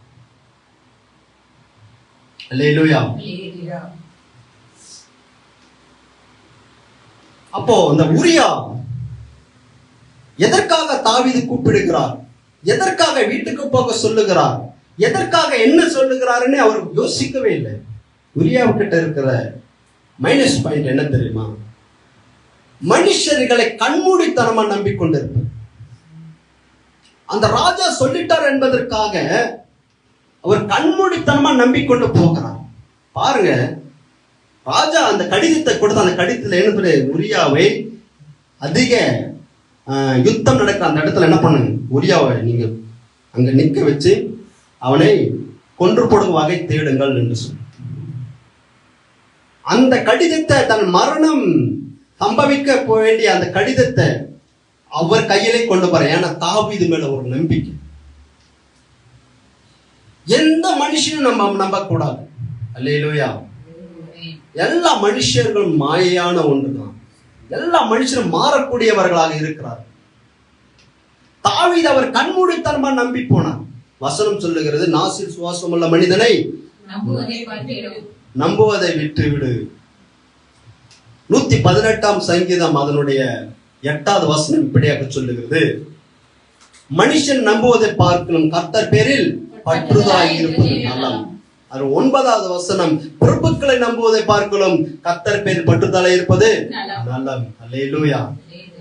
அல்லேலூயா. அப்போ இந்த உரியா எதற்காக தாவீது கூப்பிடுகிறார், எதற்காக வீட்டுக்கு போக சொல்லுகிறார், எதற்காக என்ன சொல்லுகிறாருன்னு அவர் யோசிக்கவே இல்லை. உரியாவுக்கிட்ட இருக்கிற மைனஸ் பாயிண்ட் என்ன தெரியுமா, மனுஷர்களை கண்மூடித்தனமா நம்பிக்கொண்டிருப்பார். அந்த ராஜா சொல்லிட்டார் என்பதற்காக அவர் கண்மூடித்தனமா நம்பிக்கொண்டு போகிறார். பாருங்க, ராஜா அந்த கடிதத்தை கொடுத்த அந்த கடிதத்தில் என்ன உரியாவை அதிக யுத்தம் நடக்கிற அந்த இடத்துல என்ன பண்ணுங்க, உரியாவை நீங்க அங்க நிக்க வச்சு அவனை கொன்று போடும் வகை தேடுங்கள் என்று சொன்னார். அந்த கடிதத்தை, தன் மரணம் சம்பவிக்க வேண்டிய அந்த கடிதத்தை அவர் கையிலே கொண்டு போற. ஏன்னா தாவீது மேல ஒரு நம்பிக்கை. எந்த மனுஷனும் நம்ம நம்பக்கூடாது. அல்லேலூயா. எல்லா மனுஷர்களும் மாயையான ஒன்றுதான். எல்லா மனுஷரும் மாறக்கூடியவர்களாக இருக்கிறார். தாவீது அவர் கண்மூடித்தனமா நம்பி போனார். வசனம் சொல்லுகிறது, நாசில் சுவாசம் உள்ள மனிதனை நம்புவதை விட்டுவிடு. 118ஆம் சங்கீதம் அதனுடைய 8வது வசனம் இப்படியாக சொல்லுகிறது, மனுஷன் நம்புவதை பார்க்கணும் கர்த்தர் பேரில் பற்றுதலாய் இருப்பது நலம். அது 9வது வசனம், பிரபுக்களை நம்புவதை பார்க்கணும் கர்த்தர் பேரில் பற்றுதலாய் இருப்பது நலம். அல்லேலூயா.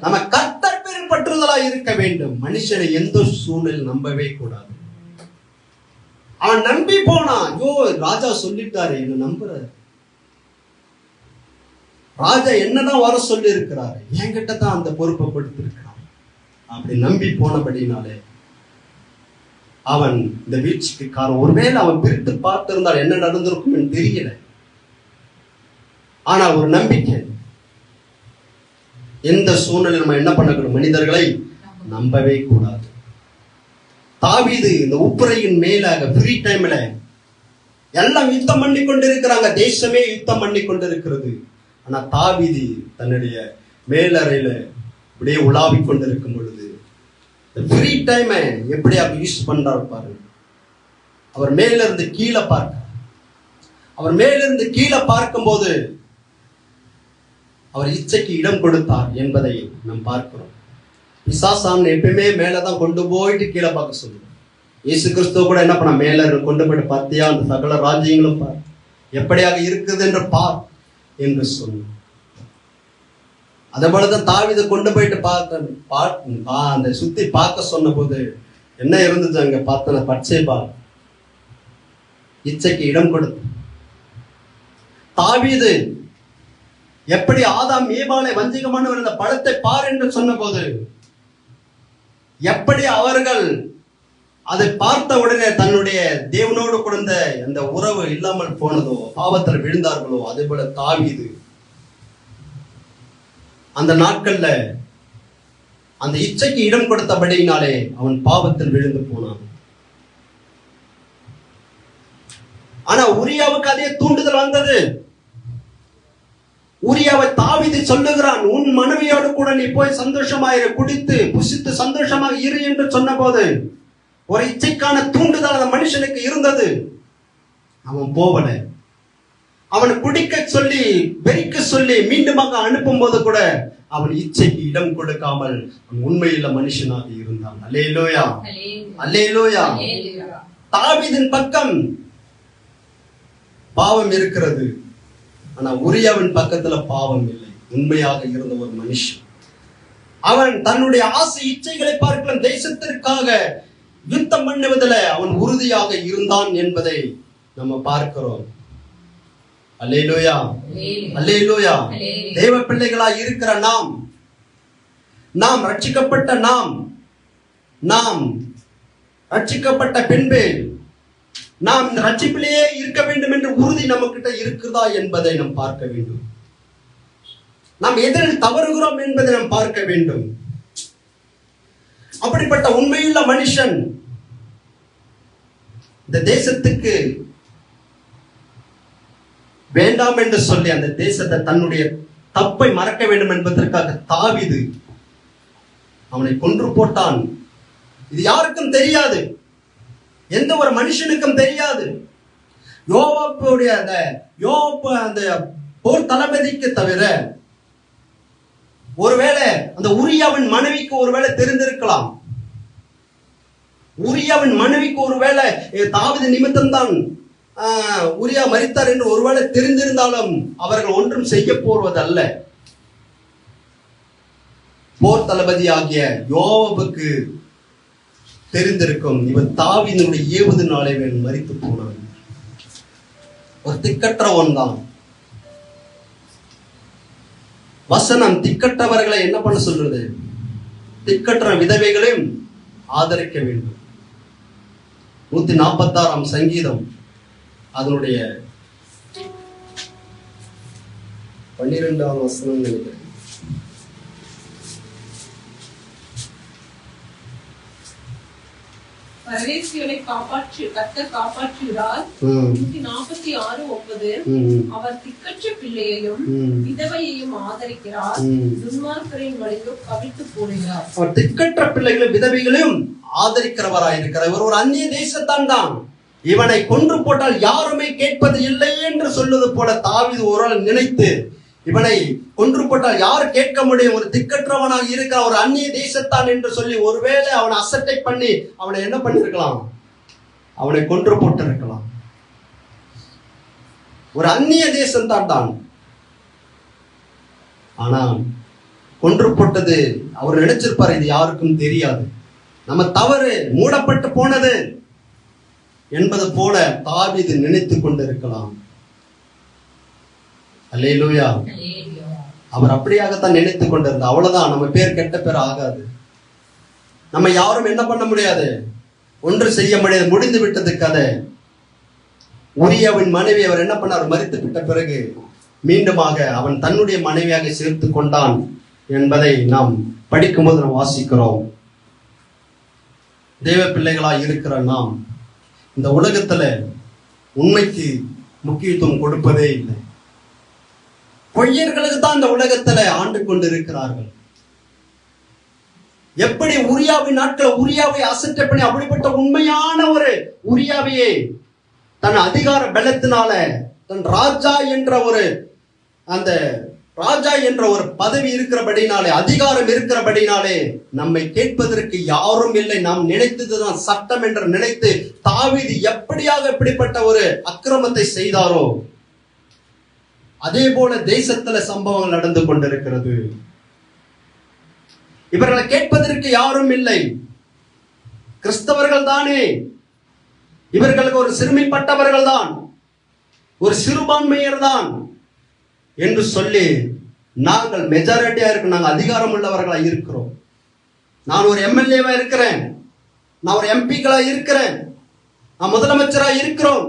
நம்ம கர்த்தர் பேரில் பற்றுதலாய் இருக்க வேண்டும். மனுஷனை எந்த சூழ்நிலை நம்பவே கூடாது. அவன் நம்பி போனான். ஐயோ, ராஜா சொல்லிட்டாரு, என்ன நம்புறாரு, ராஜா என்னதான் வர சொல்லி இருக்கிறாரு, என்கிட்ட தான் அந்த பொறுப்பை கொடுத்திருக்கிறான். அப்படி நம்பி போனபடினாலே அவன் இந்த வீழ்ச்சிக்கு காரணம். ஒருவேளை அவன் பிரித்து பார்த்திருந்தால் என்ன நடந்திருக்கும் தெரியல. ஆனா ஒரு நம்பிக்கை. எந்த சூழ்நிலை நம்ம என்ன பண்ணக்கூடாது, மனிதர்களை நம்பவே கூடாது. தாவீது இந்த உப்புரையின் மேலாக ஃப்ரீ டைம்ல எல்லாம் யுத்தம் பண்ணி கொண்டிருக்கிறாங்க, தேசமே யுத்தம் பண்ணி கொண்டிருக்கிறது. ஆனா தாவீது தன்னுடைய மேலறையில அப்படியே உலாவி கொண்டிருக்கும் பொழுது ஃப்ரீ டைமை எப்படி அவர் யூஸ் பண்றாரு பாருங்க. அவர் மேல இருந்து கீழே பார்க்க, அவர் மேலிருந்து கீழே பார்க்கும்போது அவர் இச்சைக்கு இடம் கொடுத்தார் என்பதை நாம் பார்க்கிறோம். பிசாசான் எப்பயுமே மேலதான் கொண்டு போயிட்டு கீழே பார்க்க சொல்லுவோம். இயேசு கிறிஸ்துவ கூட என்ன பண்ண, மேல கொண்டு போயிட்டு பார்த்தியா, அந்த சகல ராஜ்யங்களும் பார், எப்படியாக இருக்குது என்று பார் என்று சொன்னார். அதே போலதான் தாவீதை கொண்டு போயிட்டு அந்த சுத்தி பார்க்க சொன்ன போது என்ன இருந்தது அங்க பார்த்தன, பச்சை பால், இச்சைக்கு இடம் கொடுத்து. தாவீது எப்படி ஆதாம் ஏவாளை வஞ்சிகமானவர் இந்த பழத்தை பார் என்று சொன்ன போது எப்படி அவர்கள் அதை பார்த்த உடனே தன்னுடைய தேவனோடு கொடுத்த அந்த உறவு இல்லாமல் போனதோ, பாவத்தில் விழுந்தார்களோ, அதே போல தாவீது அந்த நாட்கள்ல அந்த இச்சைக்கு இடம் கொடுத்தபடியினாலே அவன் பாவத்தில் விழுந்து போனான். ஆனா உரியாவுக்கு அதே தூண்டுதல் வந்தது. உரியாவை தாவீது சொல்லுகிறான், உன் மனைவியோடு கூட நீ போய் சந்தோஷமாயிரு, குடித்து புசித்து சந்தோஷமாக இரு என்று சொன்ன போது ஒரு இச்சைக்கான தூண்டுதல் அந்த மனுஷனுக்கு இருந்தது. அவன் போவல. அவன் குடிக்க சொல்லி வெறிக்க சொல்லி மீண்டுமாக அனுப்பும் போது கூட அவன் இச்சைக்கு இடம் கொடுக்காமல் உண்மையில மனுஷனாக இருந்தான். அல்லேலூயா, அல்லேலூயா. தாவீதின் பக்கம் பாவம் இருக்கிறது, ஆனா உரியாவின் பக்கத்துல பாவம் இல்லை. உண்மையாக இருந்த ஒரு மனுஷன். அவன் தன்னுடைய ஆசை இச்சைகளை பார்க்கலாம் தேசத்திற்காக யுத்தம் பண்ணுவதில் அவன் உறுதியாக இருந்தான் என்பதை நம்ம பார்க்கிறோம். அல்லேலூயா, அல்லேலூயா. தேவ பிள்ளைகளாய் இருக்கிற நாம் ரட்சிக்கப்பட்ட நாம் ரட்சிக்கப்பட்ட பின்பு நாம் ரட்சிப்பிலேயே இருக்க வேண்டும் என்ற உறுதி நமக்கிட்ட இருக்குதா என்பதை நாம் பார்க்க வேண்டும். நாம் எதிரில் தவறுகிறோம் என்பதை நாம் பார்க்க வேண்டும். அப்படிப்பட்ட உண்மையுள்ள மனுஷன் இந்த தேசத்துக்கு வேண்டாம் என்று சொல்லி அந்த தேசத்தை தன்னுடைய தப்பை மறக்க வேண்டும் என்பதற்காக தாவீது அவனை கொன்று போட்டான். இது யாருக்கும் தெரியாது, எந்த ஒரு மனுஷனுக்கும் தெரியாது. யோவாப்புடைய அந்த போர் தளபதிக்கு தவிர ஒருவேளை அந்த உரியாவின் மனைவிக்கு ஒருவேளை தெரிந்திருக்கலாம். உரியாவின் மனைவிக்கு ஒருவேளை தாவீது நிமித்தம் தான் உரியா மரித்தார் என்று ஒருவேளை தெரிந்திருந்தாலும் அவர்கள் ஒன்றும் செய்ய போவதல்ல. போர் தளபதி ஆகிய யோவாபுக்கு தெரிந்திருக்கும், இவன் தாவீதினுடைய ஏவுதனாலே மரித்து போனான். ஒரு திக்கற்றவன் தான். வசனம் திக்கற்றவர்களை என்ன பண்ண சொல்றது? திக்கற்ற விதவைகளையும் ஆதரிக்க வேண்டும். 146 சங்கீதம் அதனுடைய 12வது வசனம் நினைக்கிறேன். பரதேசிகளை கர்த்தர் காப்பாற்றுகிறார். 146:9 அவர் திக்கற்ற பிள்ளையையும் விதவையையும் ஆதரிக்கிறார். துன்மார்க்கரின் வழியும் கவிழ்த்து போடுகிறார். அவர் திக்கற்ற பிள்ளைகளும் விதவைகளையும் ஆதரிக்கிறவராயிருக்கிறார். இவர் ஒரு அந்நிய தேசத்தான் தான். இவனை கொன்று போட்டால் யாருமே கேட்பது இல்லை என்று சொல்வது போல தாவீது ஒரு நினைத்து இவனை கொன்று போட்டால் யார் கேட்க முடியும், ஒரு திக்கற்றவனாக இருக்கிற ஒரு அந்நிய தேசத்தான் என்று சொல்லி ஒருவேளை அவனை அசட்டை பண்ணி அவனை என்ன பண்ணிருக்கலாம், அவனை கொன்று போட்டிருக்கலாம். ஒரு அந்நிய தேசத்தான் தான். ஆனால் கொன்று போட்டது அவர் நினைச்சிருப்பார் இது யாருக்கும் தெரியாது, நம்ம தவறு மூடப்பட்டு போனது என்பது போல தாவீது நினைத்துக் கொண்டிருக்கலாம். அல்லேலூயா. அவர் அப்படியாகத்தான் நினைத்துக் கொண்டிருந்தார். அவ்வளவுதான், நம்ம பேர் கெட்ட பேர் ஆகாது. நம்ம யாரும் என்ன பண்ண முடியாது, ஒன்று செய்ய முடியாது, முடிந்து விட்டது கதை. உரியாவின் மனைவி அவர் என்ன பண்ணார், மரித்து விட்ட பிறகு மீண்டுமாக அவன் தன்னுடைய மனைவியாக சேர்த்து கொண்டான் என்பதை நாம் படிக்கும்போது நாம் வாசிக்கிறோம். தேவ பிள்ளைகளாய் இருக்கிற நாம் இந்த உலகத்துல உண்மைக்கு முக்கியத்துவம் கொடுப்பதே இல்லை. பொய்யர்களுக்கு தான் இந்த உலகத்துல ஆண்டு கொண்டிருக்கிறார்கள். எப்படி உரியாவின் நாட்கள் உரியாவை அசட்டை பண்ணி அப்படிப்பட்ட உண்மையான ஒரு உரியாவையே தன் அதிகார பலத்தினால தன் ராஜா என்ற ஒரு பதவி இருக்கிறபடினாலே, அதிகாரம் இருக்கிறபடினாலே நம்மை கேட்பதற்கு யாரும் இல்லை, நாம் நினைத்ததுதான் சட்டம் என்று நினைத்து தாவீது எப்படியாக இப்படிப்பட்ட ஒரு அக்கிரமத்தை செய்தாரோ அதே போல தேசத்துல சம்பவங்கள் நடந்து கொண்டிருக்கிறது. இவர்களை கேட்பதற்கு யாரும் இல்லை, கிறிஸ்தவர்கள் தானே, இவர்களுக்கு ஒரு சிறுமிப்பட்டவர்கள் தான், ஒரு சிறுபான்மையர் தான் என்று சொல்லி நாங்கள் மெஜாரிட்டியா இருக்கு, நாங்கள் அதிகாரம் உள்ளவர்களா இருக்கிறோம். நான் ஒரு எம்எல்ஏவா இருக்கிறேன், நான் ஒரு எம்பிக்களா இருக்கிறேன், நான் முதலமைச்சரா இருக்கிறோம்,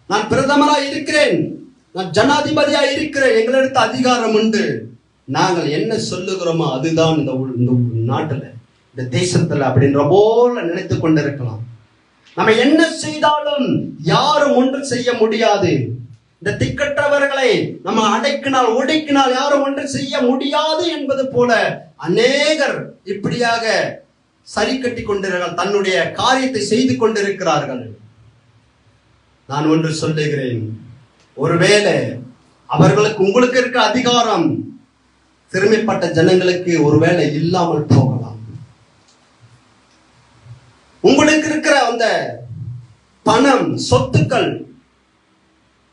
நான் பிரதமரா இருக்கிறேன், நான் ஜனாதிபதியா இருக்கிறேன், எங்களிடத்து அதிகாரம் உண்டு. நாங்கள் என்ன சொல்லுகிறோமோ அதுதான் இந்த நாட்டுல இந்த தேசத்துல அப்படின்ற போல நினைத்து கொண்டிருக்கலாம். நம்ம என்ன செய்தாலும் யாரும் ஒன்று செய்ய முடியாது. இந்த திக்கற்றவர்களை நம்ம அடக்கினால் ஒடுக்கினால் யாரும் ஒன்று செய்ய முடியாது என்பது போல அநேகர் இப்படியாக சரி கட்டி கொண்டிருக்கிறார்கள், தன்னுடைய காரியத்தை செய்து கொண்டிருக்கிறார்கள். நான் ஒன்று சொல்லுகிறேன், ஒருவேளை அவர்களுக்கு உங்களுக்கு இருக்கிற அதிகாரம் சிறுமைப்பட்ட ஜனங்களுக்கு ஒருவேளை இல்லாமல் போகலாம். உங்களுக்கு இருக்கிற அந்த பணம், சொத்துக்கள்,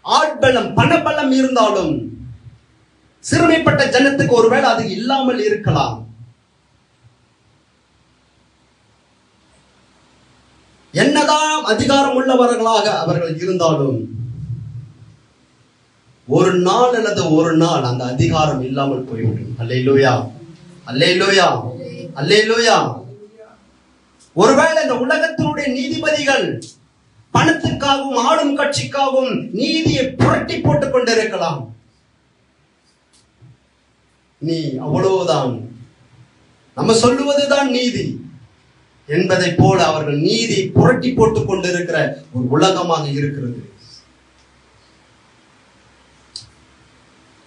ஆட்பலம், பணபலம் இருந்தாலும் சிறுமைப்பட்ட ஜனத்துக்கு ஒருவேளை அது இல்லாமல் இருக்கலாம். என்னதான் அதிகாரம் உள்ளவர்களாக அவர்கள் இருந்தாலும் ஒரு நாள் அல்லது ஒரு நாள் அந்த அதிகாரம் இல்லாமல் போய்விடும். அல்லேலூயா, அல்லேலூயா, அல்லேலூயா. ஒருவேளை இந்த உலகத்தினுடைய நீதிபதிகள் பணத்துக்காகவும் ஆளும் கட்சிக்காகவும் நீதியை புரட்டி போட்டுக் கொண்டிருக்கலாம். நீ அவ்வளவுதான், நம்ம சொல்லுவதுதான் நீதி என்பதை போல அவர்கள் நீதி புரட்டி போட்டுக் கொண்டிருக்கிற ஒரு உலகமாக இருக்கிறது.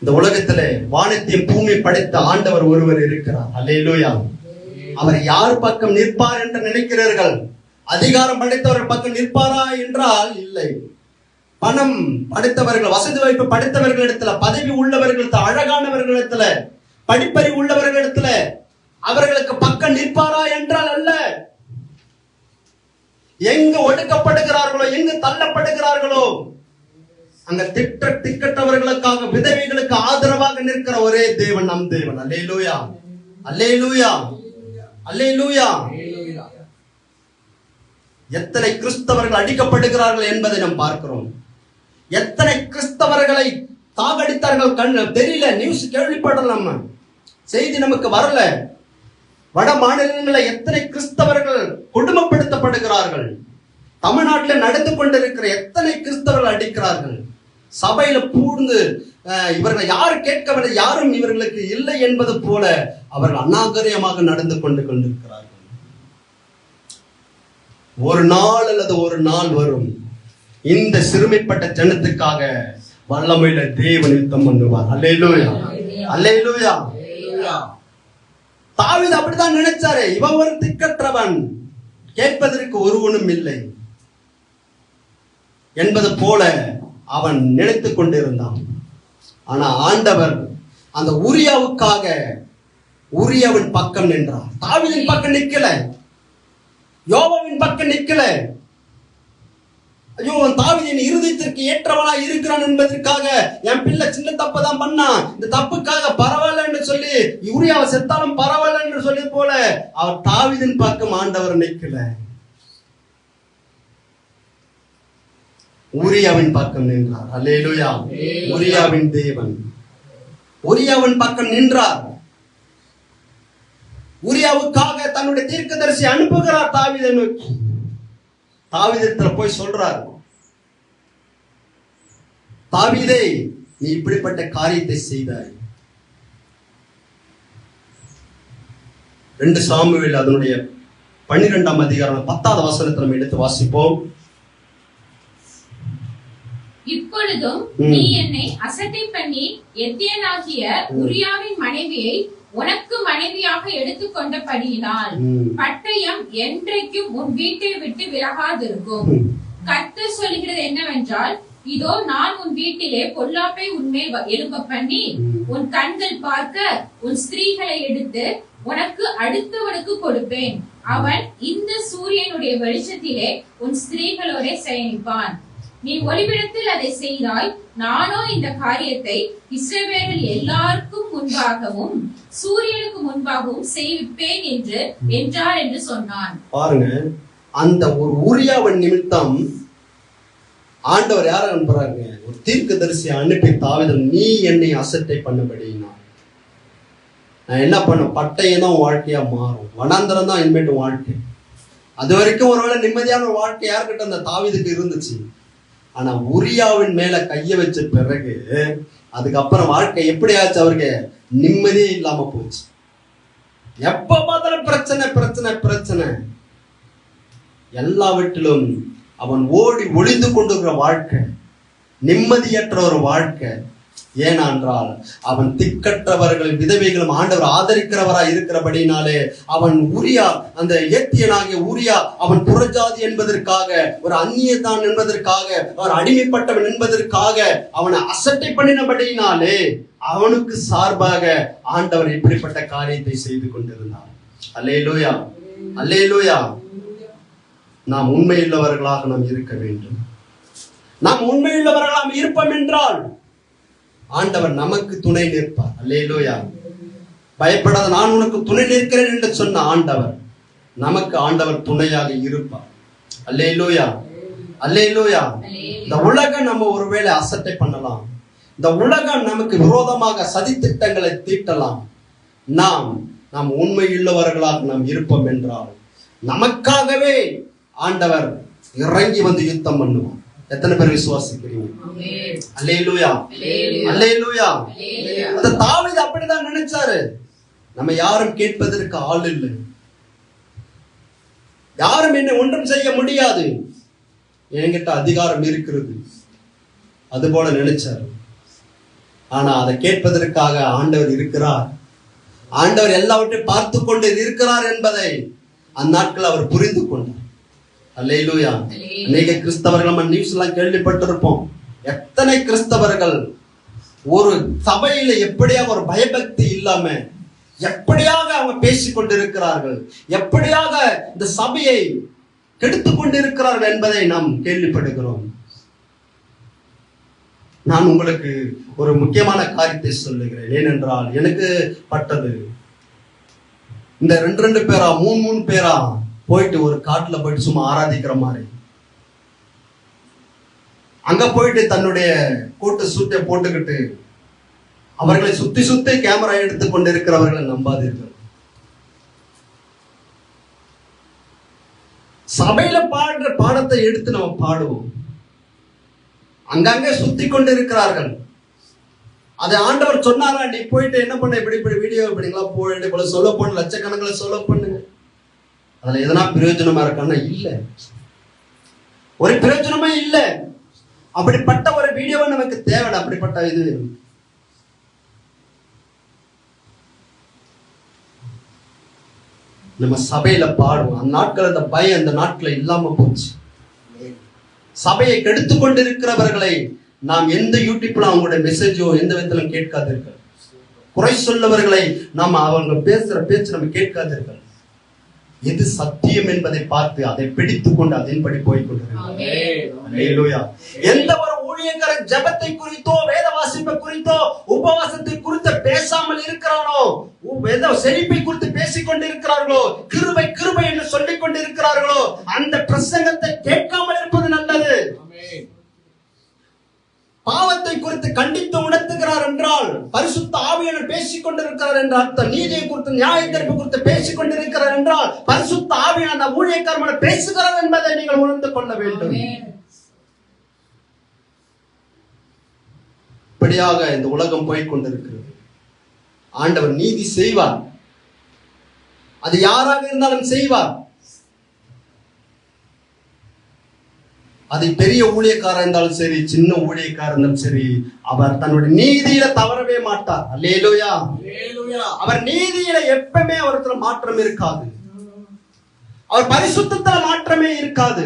இந்த உலகத்துல வானத்தையும் பூமி படைத்த ஆண்டவர் ஒருவர் இருக்கிறார். அல்லேலூயா. அவர் யார் பக்கம் நிற்பார் என்று நினைக்கிறீர்கள்? அதிகாரம் படைத்தவர் பக்கம் நிற்பாரா என்றால் இல்லை. பணம் படைத்தவர்கள், வசதி வாய்ப்பு படைத்தவர்களிடத்துல, பதவி உள்ளவர்களிடத்துல, அழகானவர்களிடத்துல, படிப்பறிவு உள்ளவர்களிடத்துல அவர்களுக்கு பக்கம் நிற்பாரா என்றால் அல்ல. எங்கு ஒடுக்கப்படுகிறார்களோ, எங்கு தள்ளப்படுகிறார்களோ அங்க திக்கற்றவர்களுக்காக, விதவைகளுக்கு ஆதரவாக நிற்கிற ஒரே தேவன் நம் தேவன். அல்லேலூயா, அல்லேலூயா, அல்லேலூயா. எத்தனை கிறிஸ்தவர்கள் அடிக்கப்படுகிறார்கள் என்பதை நாம் பார்க்கிறோம். எத்தனை கிறிஸ்தவர்களை தாகடித்தார்கள் கண்ணு தெரியல, நியூஸ் கேள்விப்படல, நம்ம செய்தி நமக்கு வரல. வட மாநிலங்களில் எத்தனை கிறிஸ்தவர்கள் கொடுமைப்படுத்தப்படுகிறார்கள், தமிழ்நாட்டில் நடந்து கொண்டிருக்கிற எத்தனை கிறிஸ்தவர்கள் அடிக்கிறார்கள். சபையில பூர்ந்து இவர்கள் யாரும் கேட்கவில்லை, யாரும் இவர்களுக்கு இல்லை என்பது போல அவர்கள் அநாகரிகமாக நடந்து கொண்டிருக்கிறார்கள். ஒரு நாள் அல்லது ஒரு நாள் வரும், இந்த சிறுமைப்பட்ட ஜனத்துக்காக வல்லமையில தேவன் யுத்தம் பண்ணுவார். அல்லேலூயா, அல்லேலூயா. தாவீது அப்படித்தான் நினைச்சாரு. இவன் ஒரு திக்கற்றவன், கேட்பதற்கு ஒருவனும் இல்லை என்பது போல அவன் நினைத்துக் கொண்டிருந்தான். ஆனா ஆண்டவர் அந்த உரியாவுக்காக உரியாவின் பக்கம் நின்றார். தாவீதின் பக்கம் நிக்கல, யோவாவின் பக்கம் நிக்கல. ஐயோ, தாவீதின் இருதயத்திற்கு ஏற்றவனா இருக்கிறான் என்பதற்காக என் பிள்ளை சின்ன தப்பு தான் பண்ணான், இந்த தப்புக்காக பரவாயில்ல என்று சொல்லி உரியாவை செத்தாலும் பரவாயில்ல என்று சொல்லி போல அவர் தாவீதின் பக்கம் ஆண்டவர் நிக்கல, உரியாவின் பக்கம் நின்றார். அல்லேலூயா. உரியாவின் தேவன் உரியாவின் பக்கம் நின்றார். உரியாவுக்காக தன்னுடைய தீர்க்கதரிசி அனுப்புகிறார் தாவீதை நோக்கி. தாவீதிடத்துல போய் சொல்றார், தாவீதே, நீ இப்படிப்பட்ட காரியத்தை செய்தாய். 2 சாமுவேல் அதனுடைய 12ஆம் அதிகாரம் 10வது வசனத்தை நம்ம எடுத்து வாசிப்போம். இப்பொழுதும் நீ என்னை அசட்டை பண்ணி எத்தியனாகிய உரியாவின் மனைவியை உனக்கு மனைவியாக எடுத்துக்கொண்டபடியினால் பட்டயம் என்றைக்கும் உன் வீட்டை விட்டு விலகாதிருக்கும். கர்த்தர் சொல்கிறது என்னவென்றால், இதோ நான் உன் வீட்டிலே பொல்லாப்பை உன்மேல் எழும்ப பண்ணி உன் கண்கள் பார்க்க உன் ஸ்திரீகளை எடுத்து உனக்கு அடுத்தவனுக்கு கொடுப்பேன். அவன் இந்த சூரியனுடைய வெளிச்சத்திலே உன் ஸ்திரீகளோட சயனிப்பான். நீ ஒளிவிடத்தில் அதை செய்தாய், நானோ இந்த காரியத்தை இஸ்ரவேலில் எல்லாருக்கும் முன்பாகவும் சூரியனுக்கு முன்பாகவும் செய்விப்பேன் என்றார் என்று சொன்னான். பாருங்க, அந்த ஒரு உரியாவின் நிமித்தம் ஆண்டவர் யார அனுப்புறாங்க? ஒரு தீர்க்கதரிசி அனுப்பி தாவீது, நீ என்னை அசட்டை பண்ணபடினா நான் என்ன பண்ண, பட்டையே தான் வாழ்க்கையா மாறும், வனாந்தரம் தான் இனிமேட்டு வாழ்க்கை. அது வரைக்கும் ஒருவேளை நிம்மதியான வாழ்க்கை யாருக்கிட்ட அந்த தாவீதுக்கு இருந்துச்சு. ஆனா உரியாவின் மேல கைய வச்ச பிறகு அதுக்கப்புறம் வாழ்க்கை எப்படி ஆச்சு? அவருக்கு நிம்மதியே இல்லாம போச்சு. எப்ப பார்த்தாலும் பிரச்சனை பிரச்சனை பிரச்சனை. எல்லாவற்றிலும் அவன் ஓடி ஒளிந்து கொண்டிருக்கிற வாழ்க்கை, நிம்மதியற்ற ஒரு வாழ்க்கை. ஏனென்றால் அவன் திக்கற்றவர்கள் விதவைகளும் ஆண்டவர் ஆதரிக்கிறவராய் இருக்கிறபடினாலே அவன் உரியா, அந்த ஏத்தியனாகிய உரியா, அவன் புறஜாதி என்பதற்காக, ஒரு அந்நியதான் என்பதற்காக, ஒரு அடிமைப்பட்டவன் என்பதற்காக அவனை அசட்டை பண்ணினபடினாலே அவனுக்கு சார்பாக ஆண்டவர் இப்படிப்பட்ட காரியத்தை செய்து கொண்டிருந்தார். அல்லேலூயா, அல்லேலூயா. நாம் உண்மையுள்ளவர்களாக நாம் இருக்க வேண்டும். நாம் உண்மையுள்ளவர்களாக இருப்போம் என்றால் ஆண்டவர் நமக்கு துணை நிற்பார். அல்லேலூயா. பயப்படாத, நான் உனக்கு துணை நிற்கிறேன் என்று சொன்ன ஆண்டவர் நமக்கு ஆண்டவர் துணையாக இருப்பார். அல்லேலூயா, அல்லேலூயா. இந்த உலகம் நம்ம ஒருவேளை அசட்டை பண்ணலாம், இந்த உலகம் நமக்கு விரோதமாக சதி திட்டங்களை தீட்டலாம். நாம் உண்மையுள்ளவர்களாக நாம் இருப்போம் என்றால் நமக்காகவே ஆண்டவர் இறங்கி வந்து யுத்தம் பண்ணுவார். எத்தனை பேர் விசுவாசிக்கிறீங்க? அல்லேலூயா, அல்லேலூயா. அந்த தாவீது அப்படிதான் நினைச்சாரு. நம்ம யாரும் கேட்பதற்கு ஆள் இல்லை, யாரும் என்னை ஒன்றும் செய்ய முடியாது, என்கிட்ட அதிகாரம் இருக்கிறது, அது போல நினைச்சாரு. ஆனா அதை கேட்பதற்காக ஆண்டவர் இருக்கிறார். ஆண்டவர் எல்லாவற்றையும் பார்த்து கொண்டு இருக்கிறார் என்பதை அந்நாட்கள் அவர் புரிந்து கொண்டார். அல்லேலூயா. அநேக கிறிஸ்தவர்கள் நம்ம நியூஸ் எல்லாம் கேள்விப்பட்டிருப்போம். எத்தனை கிறிஸ்தவர்கள் ஒரு சபையில எப்படியாக ஒரு பயபக்தி இல்லாம எப்படியாக அவங்க பேசிக் கொண்டிருக்கிறார்கள், எப்படியாக இந்த சபையை கெடுத்துக் கொண்டிருக்கிறார்கள் என்பதை நாம் கேள்விப்படுகிறோம். நான் உங்களுக்கு ஒரு முக்கியமான காரியத்தை சொல்லுகிறேன். ஏனென்றால் எனக்கு பட்டது, இந்த 2 பேரா 3 பேரா போயிட்டு ஒரு காட்டுல போயிட்டு சும்மா ஆராதிக்கிற மாதிரி, அங்க போயிட்டு தன்னுடைய கோட்டு சூட்டை போட்டுக்கிட்டு அவர்களை சுத்தி சுத்தி கேமரா எடுத்து கொண்டு இருக்கிறவர்களை நம்பாதீர்கள். சபையில பாடுற பாடத்தை எடுத்து நம்ம பாடுவோம். அங்கங்கே சுத்தி கொண்டு இருக்கிறார்கள். அதை ஆண்டவர் சொன்னாரா, நீ போயிட்டு என்ன பண்ண, இப்படி இப்படி வீடியோ இப்படிங்களா போயிட்டு போல சொல்ல பண்ணு, லட்சக்கணக்கில் சொல்ல பண்ணுங்க. அதுல எதனா பிரயோஜனமா இருக்கான்னா இல்ல, ஒரு பிரயோஜனமே இல்ல. அப்படிப்பட்ட ஒரு வீடியோவை நமக்கு தேவை. அப்படிப்பட்ட இது நம்ம சபையில பாடுவோம். அந்த நாட்கள் அந்த பயம் அந்த நாட்களை இல்லாம போச்சு. சபையை கெடுத்து கொண்டிருக்கிறவர்களை நாம் எந்த யூடியூப்ல அவங்களுடைய மெசேஜோ எந்த விதத்திலும் கேட்காதீர்கள். குறை சொல்லவர்களை நாம் அவங்க பேசுற பேச்சு நம்ம கேட்காதீர்கள். எது சத்தியம் என்பதை பார்த்து அதை பிடித்துக் கொண்டு அதன்படி போய்கொண்டிருக்கிறோம். எந்த ஒரு ஊழியக்காரன் ஜெபத்தை குறித்தோ வேத வாசிப்பை குறித்தோ உபவாசத்தை குறித்து பேசாமல் இருக்கிறானோ, செழிப்பை குறித்து பேசிக் கொண்டிருக்கிறார்களோ, கிருபை கிருபை என்று சொல்லிக் கொண்டிருக்கிறார்களோ, அந்த பிரசங்கத்தை கேட்காமல் இருப்பது நல்லது. பாவத்தை குறித்து கண்டித்து உணர்த்துகிறார் என்றால் பரிசுத்த ஆவியானவர் பேசிக் கொண்டிருக்கிறார் என்ற அர்த்தம். நீதியை குறித்து நியாய தீர்ப்பு குறித்து பேசிக் கொண்டிருக்கிறார் என்றால் பரிசுத்த ஆவியானவர் அந்த ஊழியக்காரன் பேசுகிறார் என்பதை நீங்கள் உணர்ந்து கொள்ள வேண்டும். இப்படியாக இந்த உலகம் போய் கொண்டிருக்கிறது. ஆண்டவர் நீதி செய்வார். அது யாராக இருந்தாலும் செய்வார். அது பெரிய ஊழியக்காரர் இருந்தாலும் சரி, சின்ன ஊழியக்காரர் இருந்தாலும் சரி, அவர் தன்னுடைய நீதியில தவறவே மாட்டார். அல்லேலூயா. அவர் நீதியில எப்பவுமே அவருக்கு மாற்றம் இருக்காது. அவர் பரிசுத்தத்துல மாற்றமே இருக்காது.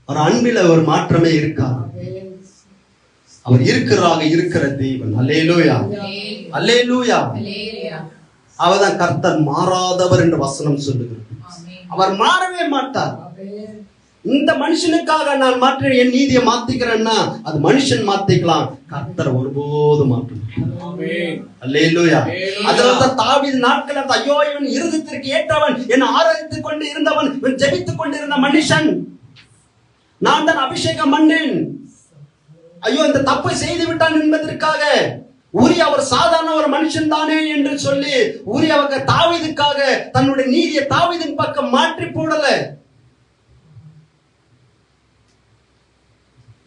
அவர் அன்பில ஒரு மாற்றமே இருக்காது. அவர் இருக்கிற தேவன். அல்லேலூயா, அல்லேலூயா. அவர்தான் கர்த்தர் மாறாதவர் என்று வசனம் சொல்லுகிறது. அவர் மாறவே மாட்டார். இந்த மனுஷனுக்காக நான் மாற்ற என் நீதியை மாத்திக்கிறேன்னா அது மனுஷன் மாத்திக்கலாம், கர்த்தர் ஒருபோது மாற்ற மாட்டார். அல்லேலூயா. அதனால்தான் தாவீது நாட்கள் ஐயோ இவன் இருதயத்திற்கு ஏற்றவன், என்னை ஆராதித்துக் கொண்டு இருந்தவன், இவன் ஜெபித்துக் கொண்டிருந்த மனுஷன், நான் தான் அபிஷேகம் பண்ணேன், ஐயோ இந்த தப்பை செய்து விட்டான் என்பதற்காக ஊரியா ஒரு சாதாரண ஒரு மனுஷன் தானே என்று சொல்லி ஊரியாவுக்கு தாவீதுக்காக தன்னுடைய நீதியை தாவீதின் பக்கம் மாற்றி போடல.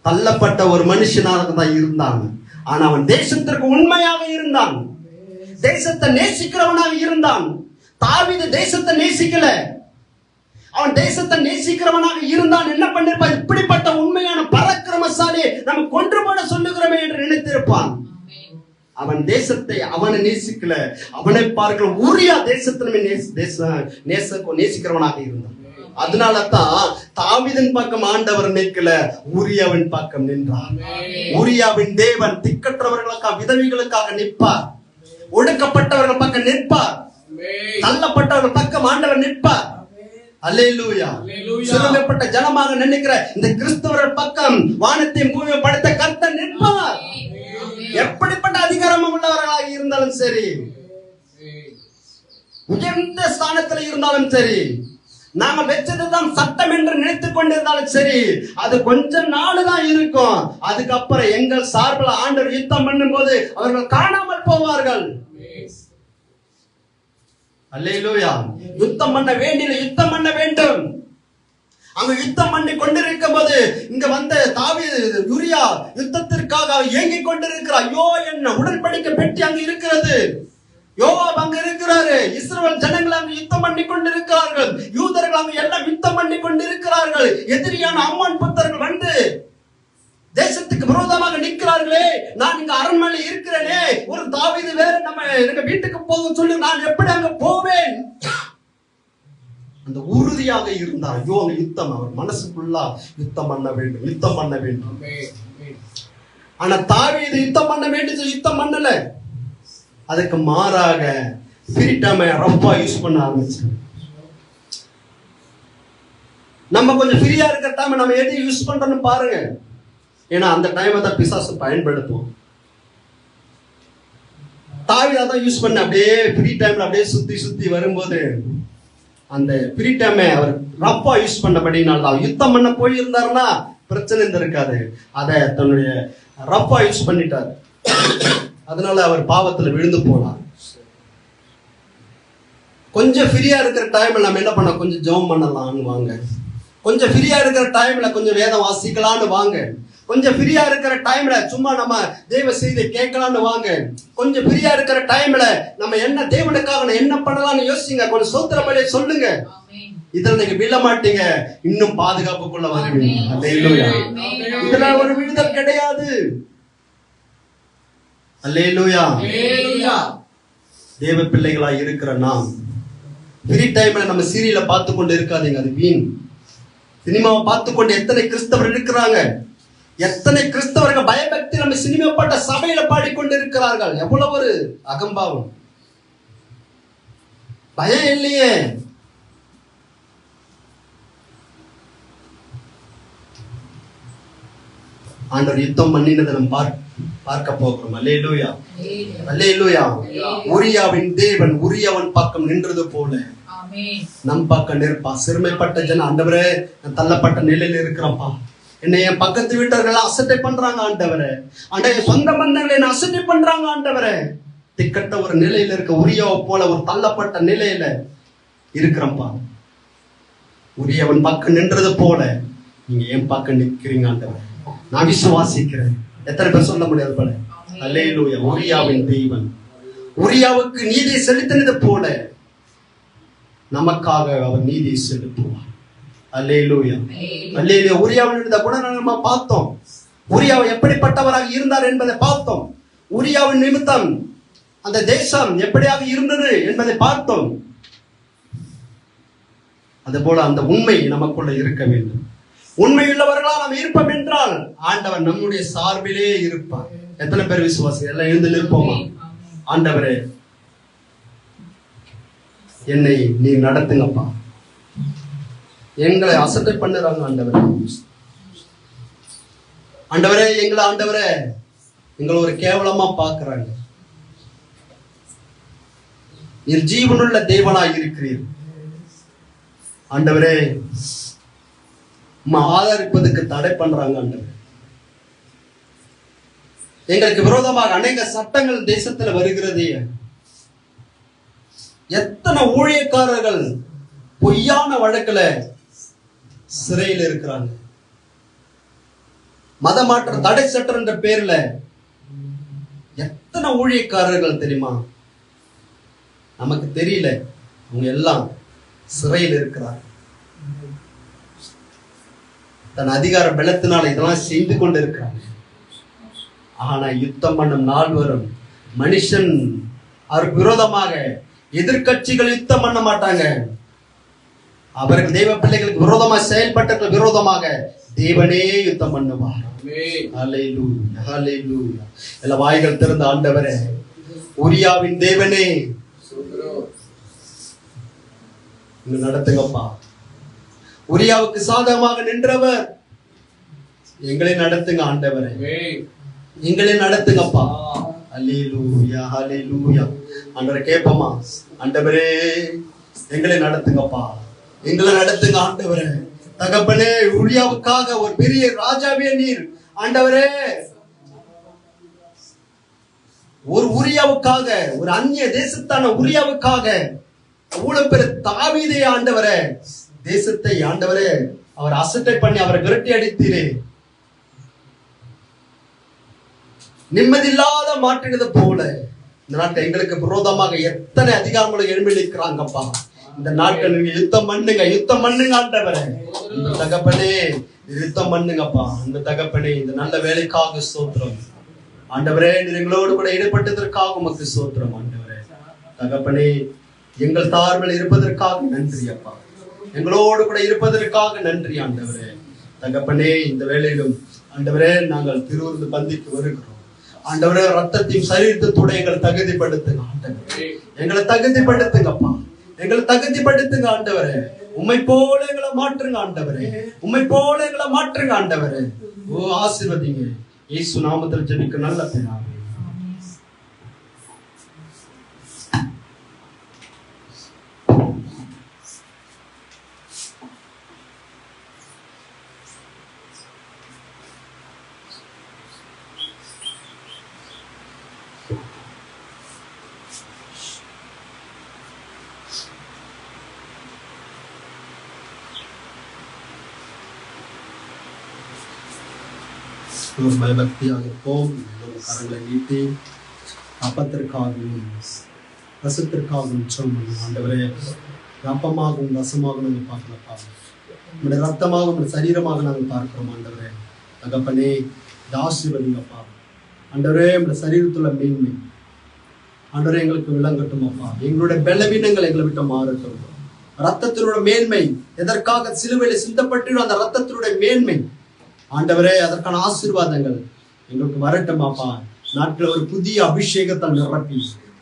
தள்ளப்பட்ட ஒரு மனுஷனாக தான் இருந்தான். ஆனா அவன் தேசத்திற்கு உண்மையாக இருந்தான், தேசத்தை நேசிக்கிறவனாக இருந்தான். தாவீது தேசத்தை நேசிக்கல, அவன் தேசத்தை நேசிக்கிறவனாக இருந்தான். என்ன பண்ணிருப்பான், இப்படிப்பட்ட உண்மையான பராக்கிரமசாலி நம்ம கொன்று போட சொல்லுகிறோமே என்று நினைத்திருப்பான். அவன் தேசத்தை அவனை நேசிக்கல, அவனை பார்க்கல. ஊரியா தேசத்திலுமே நேசிக்கிறவனாக இருந்தான். அதனால தான் தாவீதின் பக்கம் ஆண்டவர் நிற்கல, ஊரியாவின் பக்கம் நின்றார். ஊரியாவின் தேவன் திக்கற்றவர்களுக்காக விதவைகளுக்காக நிற்பார், ஒடுக்கப்பட்டவர்கள் பக்கம் நிற்பார், தள்ளப்பட்டவர்கள் பக்கம் ஆண்டவர் நிற்பார். அல்லேலூயா. சிறுமைப்பட்ட ஜனமாக நினைக்கிற இந்த கிறிஸ்தவர்கள் பக்கம் வானத்தையும் பூமியை படைத்த கர்த்தர் நிற்பார். எப்படிப்பட்ட அதிகாரம் உள்ளவர்களாக இருந்தாலும் சரி, உயர்ந்த ஸ்தானத்தில் இருந்தாலும் சரி, நாம வெச்சதுதான் சட்டம் என்று நினைத்துக் கொண்டிருந்தாலும் சரி, அது கொஞ்ச நாள் தான் இருக்கும். அதுக்கப்புறம் எங்கள் சார்பில் ஆண்டவர் யுத்தம் பண்ணும் போது அவர்கள் காணாமல் போவார்கள். அல்லேலூயா. யுத்தம் பண்ண வேண்டிய யுத்தம் பண்ண வேண்டும். அங்க யுத்தம் பண்ணி கொண்டிருக்கும் போது இங்க வந்த தாவீது யூரியா யுத்தத்திற்காக ஏங்கிக் கொண்டிருக்கிறார். ஐயோ என்ன உடன்படிக்கை பெட்டி அங்க இருக்கிறது, யோவாப் அங்க இருக்கிறாரு, இஸ்ரவேல் ஜனங்கள் அங்க யுத்தம் பண்ணி கொண்டிருக்கிறார்கள், யூதர்கள் அங்க எல்லாம் யுத்தம் பண்ணி கொண்டிருக்கிறார்கள். எதிரியான அம்மன் புத்தர்கள் வந்து தேசத்துக்கு விரோதமாக நிற்கிறார்களே, நான் இங்க அரண்மனை இருக்கிறேனே, ஒரு தாவீது வேற நம்ம எங்க வீட்டுக்கு போக சொல்லி நான் எப்படி அங்க போவேன்? அந்த உறுதியாக இருந்தார். ஐயோ அங்க யுத்தம், அவர் மனசுக்குள்ளா யுத்தம் பண்ண வேண்டும், யுத்தம் பண்ண வேண்டும். ஆனா தாவீது யுத்தம் பண்ண வேண்டும், யுத்தம் பண்ணல. அதுக்கு மாறாக ஃப்ரீ ரொம்ப யூஸ் பண்ண ஆரம்பிச்சு. நம்ம கொஞ்சம் ஃப்ரீயா இருக்கிற டைம் நம்ம எது யூஸ் பண்றோம்னு பாருங்க. ஏன்னா அந்த டைமை தான் பிசாசு பயன்படுத்துவோம். தாவீது தான் யூஸ் பண்ண. அப்படியே ஃப்ரீ டைம்ல அப்படியே சுத்தி சுத்தி வரும்போது அந்த ஃப்ரீ டைமை அவர் ரப்பா யூஸ் பண்ணபடினால்தான். யுத்தம் பண்ண போயிருந்தாருன்னா பிரச்சனை இருந்திருக்காது. அதை தன்னுடைய ரப்பா யூஸ் பண்ணிட்டாரு. அதனால அவர் பாவத்துல விழுந்து போனார். கொஞ்சம் ஃப்ரீயா இருக்கிற டைம்ல நம்ம என்ன பண்ண, கொஞ்சம் ஜெபம் பண்ணலாம்னு வாங்க. கொஞ்சம் ஃப்ரீயா இருக்கிற டைம்ல கொஞ்சம் வேதம் வாசிக்கலாம்னு வாங்க. கொஞ்சம் ஃப்ரீயா இருக்கிற டைம்ல சும்மா நம்ம தேவ செய்தி கேட்கலாம்னு வாங்க. கொஞ்சம் ஃப்ரீயா இருக்கிற டைம்ல நம்ம என்ன தேவனுக்காக என்ன பண்ணலாம்னு யோசிங்க. கொஞ்சம் ஸ்தோத்திர பலியை சொல்லுங்க. இதுல நீங்க விழ மாட்டீங்க, இன்னும் பாதுகாப்புக்குள்ள வருவீங்க. அல்லேலூயா. இதுல ஒரு விடுதல் கிடையாது. அல்லேலூயா. தேவ பிள்ளைகளா இருக்கிற நாம் ஃப்ரீ டைம்ல நம்ம சீரியலை பார்த்து கொண்டு இருக்காதீங்க, அது வீண். சினிமாவை பார்த்து கொண்டு எத்தனை கிறிஸ்தவர் இருக்கிறாங்க, எத்தனை கிறிஸ்தவர்கள் பயபக்தி நம்ம சினிமா பாட்ட சபையில பாடிக்கொண்டு இருக்கிறார்கள். எவ்வளவு ஒரு அகம்பாவம், பயம் இல்லையே. ஆண்டவர் யுத்தம் பண்ணினதை நம்ம பார்க்க போகிறோம். அல்லேலூயா, அல்லேலூயா. உரியாவின் தேவன் உரியவன் பக்கம் நின்றது போல நம் பக்கம் நிற்பா. சிறுமைப்பட்ட ஜன, ஆண்டவரே நான் தள்ளப்பட்ட நிலையில இருக்கிறப்பா, என்னை என் பக்கத்து வீட்டர்கள் அசட்டை பண்றாங்க ஆண்டவரே, என் சொந்த பந்தங்களை என்ன அசட்டை பண்றாங்க ஆண்டவரே. திக்கட்ட ஒரு நிலையில இருக்க உரியாவை போல ஒரு தள்ளப்பட்ட நிலையில இருக்கிறப்பா. உரியவன் பக்கம் நின்றது போல நீங்க என் பக்கம் நிற்கிறீங்க ஆண்டவரே. நான் விசுவாசிக்கிறேன். எத்தனை பேர் சொல்ல முடியாது போல. அல்லேலூயா. உரியாவின் தெய்வன் உரியாவுக்கு நீதியை செலுத்தினது போல நமக்காக அவர் நீதியை செலுத்துவார். அல்லேலூயா, அல்லேலூயா. உரியாவின் குணங்களை நம்ம பார்த்தோம். உரியாவை எப்படிப்பட்டவராக இருந்தார் என்பதை பார்த்தோம். உரியாவின் நிமித்தம் அந்த தேசம் எப்படியாக இருந்தது என்பதை பார்த்தோம். அதுபோல அந்த உண்மை நமக்குள்ள இருக்க வேண்டும். உண்மையுள்ளவர்களா நாம் இருப்போம் என்றால் ஆண்டவர் நம்முடைய சார்பிலே இருப்பார். எத்தனை பேர் விசுவாசி? எல்லாம் எழுந்து நிற்போமா? ஆண்டவரே என்னை நீ நடத்துங்கப்பா. எங்களை அசட்டை பண்ணுறாங்க ஆண்டவரே. ஆண்டவரே எங்களை ஆண்டவரே எங்களை ஒரு கேவலமா பார்க்கிறாங்க. நீர் ஜீவனுள்ள தேவனாய் இருக்கிறீர் ஆண்டவரே. ஆதரிப்பதுக்கு தடை பண்றாங்க ஆண்டவரே. எங்களுக்கு விரோதமாக அநேக சட்டங்கள் தேசத்துல வருகிறது. எத்தனை ஊழியக்காரர்கள் பொய்யான வழக்குல சிறையில் இருக்கிறாங்க. மத மாற்ற தடை சட்டம் என்ற பேர்ல எத்தனை ஊழியக்காரர்கள் தெரியுமா? நமக்கு தெரியல, அவங்க எல்லாம் சிறையில் இருக்கிறாங்க. தன் அதிகார பலத்தினால இதெல்லாம் செய்து கொண்டு இருக்கிறாங்க. ஆனா யுத்தம் பண்ணும் நாள் வரும், மனுஷன் அவருக்கு விரோதமாக எதிர்கட்சிகள் யுத்தம் பண்ண மாட்டாங்க. அவர்கள் தெய்வ பிள்ளைகளுக்கு விரோதமாக செயல்பட்ட விரோதமாக தேவனே யுத்தம் பண்ணுவார். ஹல்லேலூயா, ஹல்லேலூயா. எல்லா வாய்கள் திறந்த ஆண்டவரே, உரியாவின் தேவனே நடத்துங்கப்பா. உரியாவுக்கு சாதகமாக நின்றவர் எங்களை நடத்துங்க ஆண்டவரே, எங்களை நடத்துங்கப்பா. அல்லேலூயா, அல்லேலூயா. ஆண்டவரே கேட்போமா? ஆண்டவரே எங்களை நடத்துங்கப்பா, எங்களை நடத்துங்க ஆண்டவரே. தகப்பனே, உரியாவுக்காக ஒரு பெரிய ராஜாவே நீர் ஆண்டவரே. ஒரு உரியாவுக்காக, ஒரு அந்நிய தேசத்தான உரியாவுக்காக அவ்வளவு பெரிய தாவீதை ஆண்டவரே, தேசத்தை ஆண்டவரே அவர் அசட்டை பண்ணி அவரை விரட்டி அடித்தீரே. நிம்மதியில்லாத மாற்றினது போல இந்த நாட்டை எங்களுக்கு விரோதமாக எத்தனை அதிகாரங்களை எழும்பி நிற்கிறாங்கப்பா. இந்த நாட்டை நீங்க யுத்தம் பண்ணுங்க, யுத்தம் பண்ணுங்க ஆண்டவரே. இந்த தகப்பனே யுத்தம் பண்ணுங்கப்பா. இந்த தகப்பனே இந்த நல்ல வேலைக்காக ஸ்தோத்திரம் ஆண்டவரே. நீர் எங்களோடு கூட ஈடுபட்டதற்காக உமக்கு ஸ்தோத்திரம் ஆண்டவரே. தகப்பனே எங்கள் சார்பில் இருப்பதற்காக நன்றி அப்பா. எங்களோடு கூட இருப்பதற்காக நன்றி ஆண்டவரே. தகப்பனே இந்த வேளையிலும் ஆண்டவரே நாங்கள் திருவுருந்து பந்திக்கு வருகிறோம் ஆண்டவரே. ரத்தத்தையும் சரீரத்தோட எங்களை தகுதிப்படுத்துங்க ஆண்டவரே. எங்களை தகுதிப்படுத்துங்கப்பா, எங்களை தகுதிப்படுத்துங்க ஆண்டவரே. உம்மை போல எங்களை மாற்றுங்க ஆண்டவரே, உம்மை போல எங்களை மாற்றுங்க ஆண்டவரே. ஓ ஆசீர்வதிங்க. இயேசு நாமத்தில் ஜெபிக்க நல்ல பிதாவே. ஒரு பயபக்தியாக இருப்போம். கரங்களை நீட்டி அப்பத்திற்காகவும் ரசத்திற்காகவும் சொல்லுங்கள். ஆண்டவரே, அப்பமாகவும் ரசமாகவும் நாங்கள் பார்க்கலப்பா, உங்களுடைய ரத்தமாக உங்களுடைய சரீரமாக நாங்கள் பார்க்கிறோம். ஆண்டவரே தகப்பனே, ஆசீர்வதிங்கப்பா. ஆண்டவரே, உங்களுடைய சரீரத்துள்ள மேன்மை ஆண்டவரே எங்களுக்கு விளங்கட்டும் அப்பா. எங்களுடைய பலவீனங்கள் எங்களை விட்டு மாறட்டும். ரத்தத்தினுடைய மேன்மை, எதற்காக சிலுவையில் சிந்தப்பட்டு அந்த ரத்தத்தினுடைய மேன்மை ஆண்டவரே, அதற்கான ஆசீர்வாதங்கள் எங்களுக்கு வரட்டும் அப்பா. நாட்கள் ஒரு புதிய அபிஷேகத்தால் நிரப்பி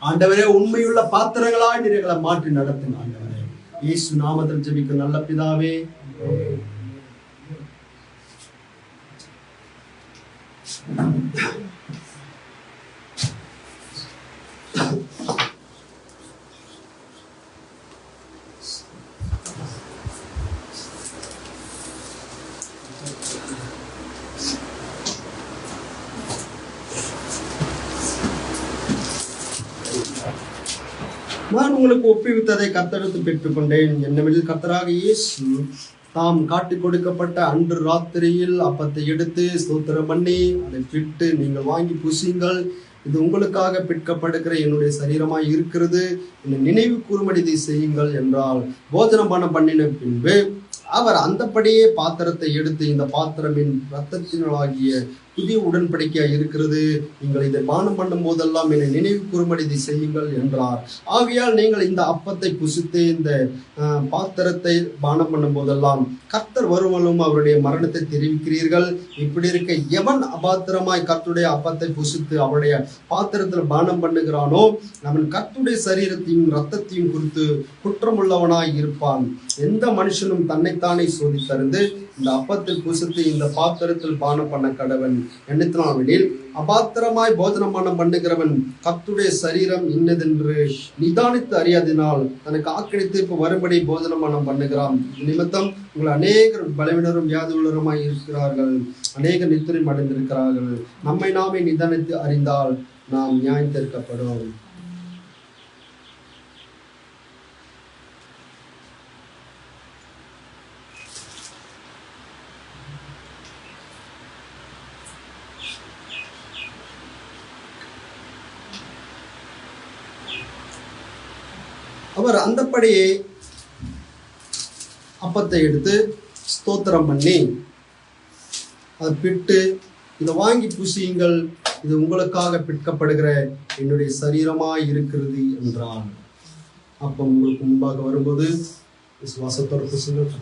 ஆண்டவரே, உண்மையுள்ள பாத்திரங்களாய் நீங்களை மாற்றி நடத்துங்க ஆண்டவரே. இயேசு நாமத்தில் ஜெபிக்கும் நல்ல பிதாவே. நான் உங்களுக்கு ஒப்புவித்ததை கர்த்தரிடத்தில் பெற்றுக்கொண்டேன். என்னவெனில் கர்த்தராக இயேசு தாம் காட்டிக் கொடுக்கப்பட்ட அன்று ராத்திரியில் அப்பத்தை எடுத்து ஸ்தோத்திரம் பண்ணி அதை பிட்டு, நீங்கள் வாங்கி புசியுங்கள், இது உங்களுக்காக பிற்கப்படுகிற என்னுடைய சரீரமாய் இருக்கிறது, என்னை நினைவு கூறும்படி இதை செய்யுங்கள் என்றால், போஜனம் பண்ணின பின்பு அவர் அந்தப்படியே பாத்திரத்தை எடுத்து, இந்த பாத்திரம் என் இரத்தத்தினாலாகிய புதிய உடன்படிக்கையாக இருக்கிறது, நீங்கள் இதை பானம் பண்ணும் போதெல்லாம் என்னை நினைவு கூறும்படி இதை செய்யுங்கள் என்றார். ஆகையால் நீங்கள் இந்த அப்பத்தை புசித்து இந்த பாத்திரத்தை பானம் பண்ணும் போதெல்லாம் கர்த்தர் வருவலும் அவருடைய மரணத்தை தெரிவிக்கிறீர்கள். இப்படி இருக்க எவன் அபாத்திரமாய் கர்த்தருடைய அப்பத்தை புசித்து அவருடைய பாத்திரத்தில் பானம் பண்ணுகிறானோ அவன் கர்த்தருடைய சரீரத்தையும் இரத்தத்தையும் குறித்து குற்றமுள்ளவனாய் இருப்பான். எந்த மனுஷனும் தன்னைத்தானே சோதித்தறிந்து இந்த அப்பத்தில் புசித்து இந்த பாத்திரத்தில் பானம் பண்ண கடவன். எண்ணத்தினாவெனில் அபாத்திரமாய் போஜனமானம் பண்ணுகிறவன் கர்த்தருடைய சரீரம் இன்னதென்று நிதானித்து அறியாதினால் தனக்கு ஆக்கிரமித்து வரும்படி போஜனமானம் பண்ணுகிறான். நிமித்தம் உங்கள் அநேகர் பலவினரும் வியாதி உள்ளவருமாய் இருக்கிறார்கள், அநேக நித்திரையும் அடைந்திருக்கிறார்கள். நம்மை நாமே நிதானித்து அறிந்தால் நாம் நியாயத்திற்கப்படும். அவர் அந்தப்படியே அப்பத்தை எடுத்து ஸ்தோத்திரம் பண்ணி அதை பிட்டு, இதை வாங்கி புசியுங்கள், இது உங்களுக்காக பிற்கப்படுகிற என்னுடைய சரீரமாய் இருக்கிறது என்றான். அப்போ உங்களுக்கு முன்பாக வரும்போது விசுவாசத்தோடு புசியுங்கள்.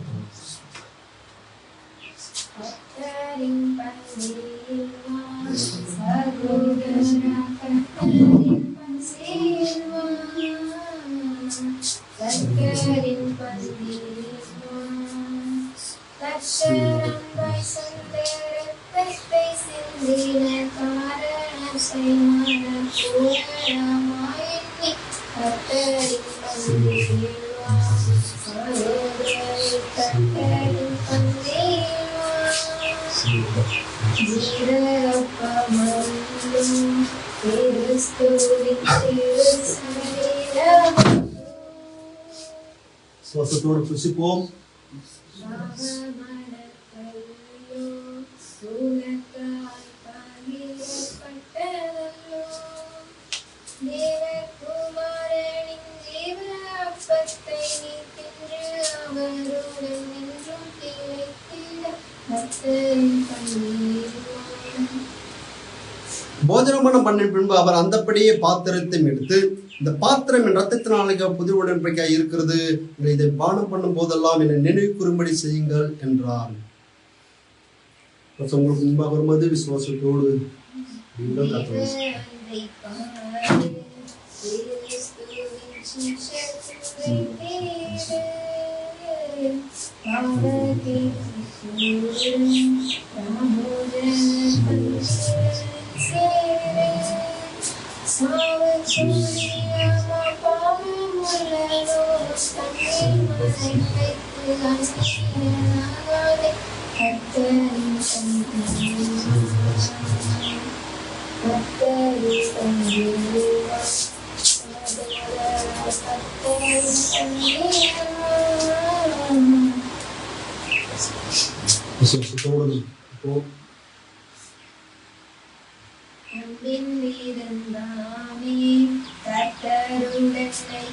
சுவாசத்தோடு புசிப்போம். போஜனம் பண்ண பின்பு அவர் அந்தப்படியே பாத்திரத்தை எடுத்து, இந்த பாத்திரம் என் ரத்தத்தினாலே புதிய உடன்படிக்கையாக இருக்கிறது, இதை பானம் பண்ணும் போதெல்லாம் என்னை நினைவு கூறும்படி செய்யுங்கள் என்றார். உங்களுக்கு முன்பாக வரும்போது விசுவாசத்தோடு நீங்கள் எம்பின் இருந்தாமே கர்த்தருடனை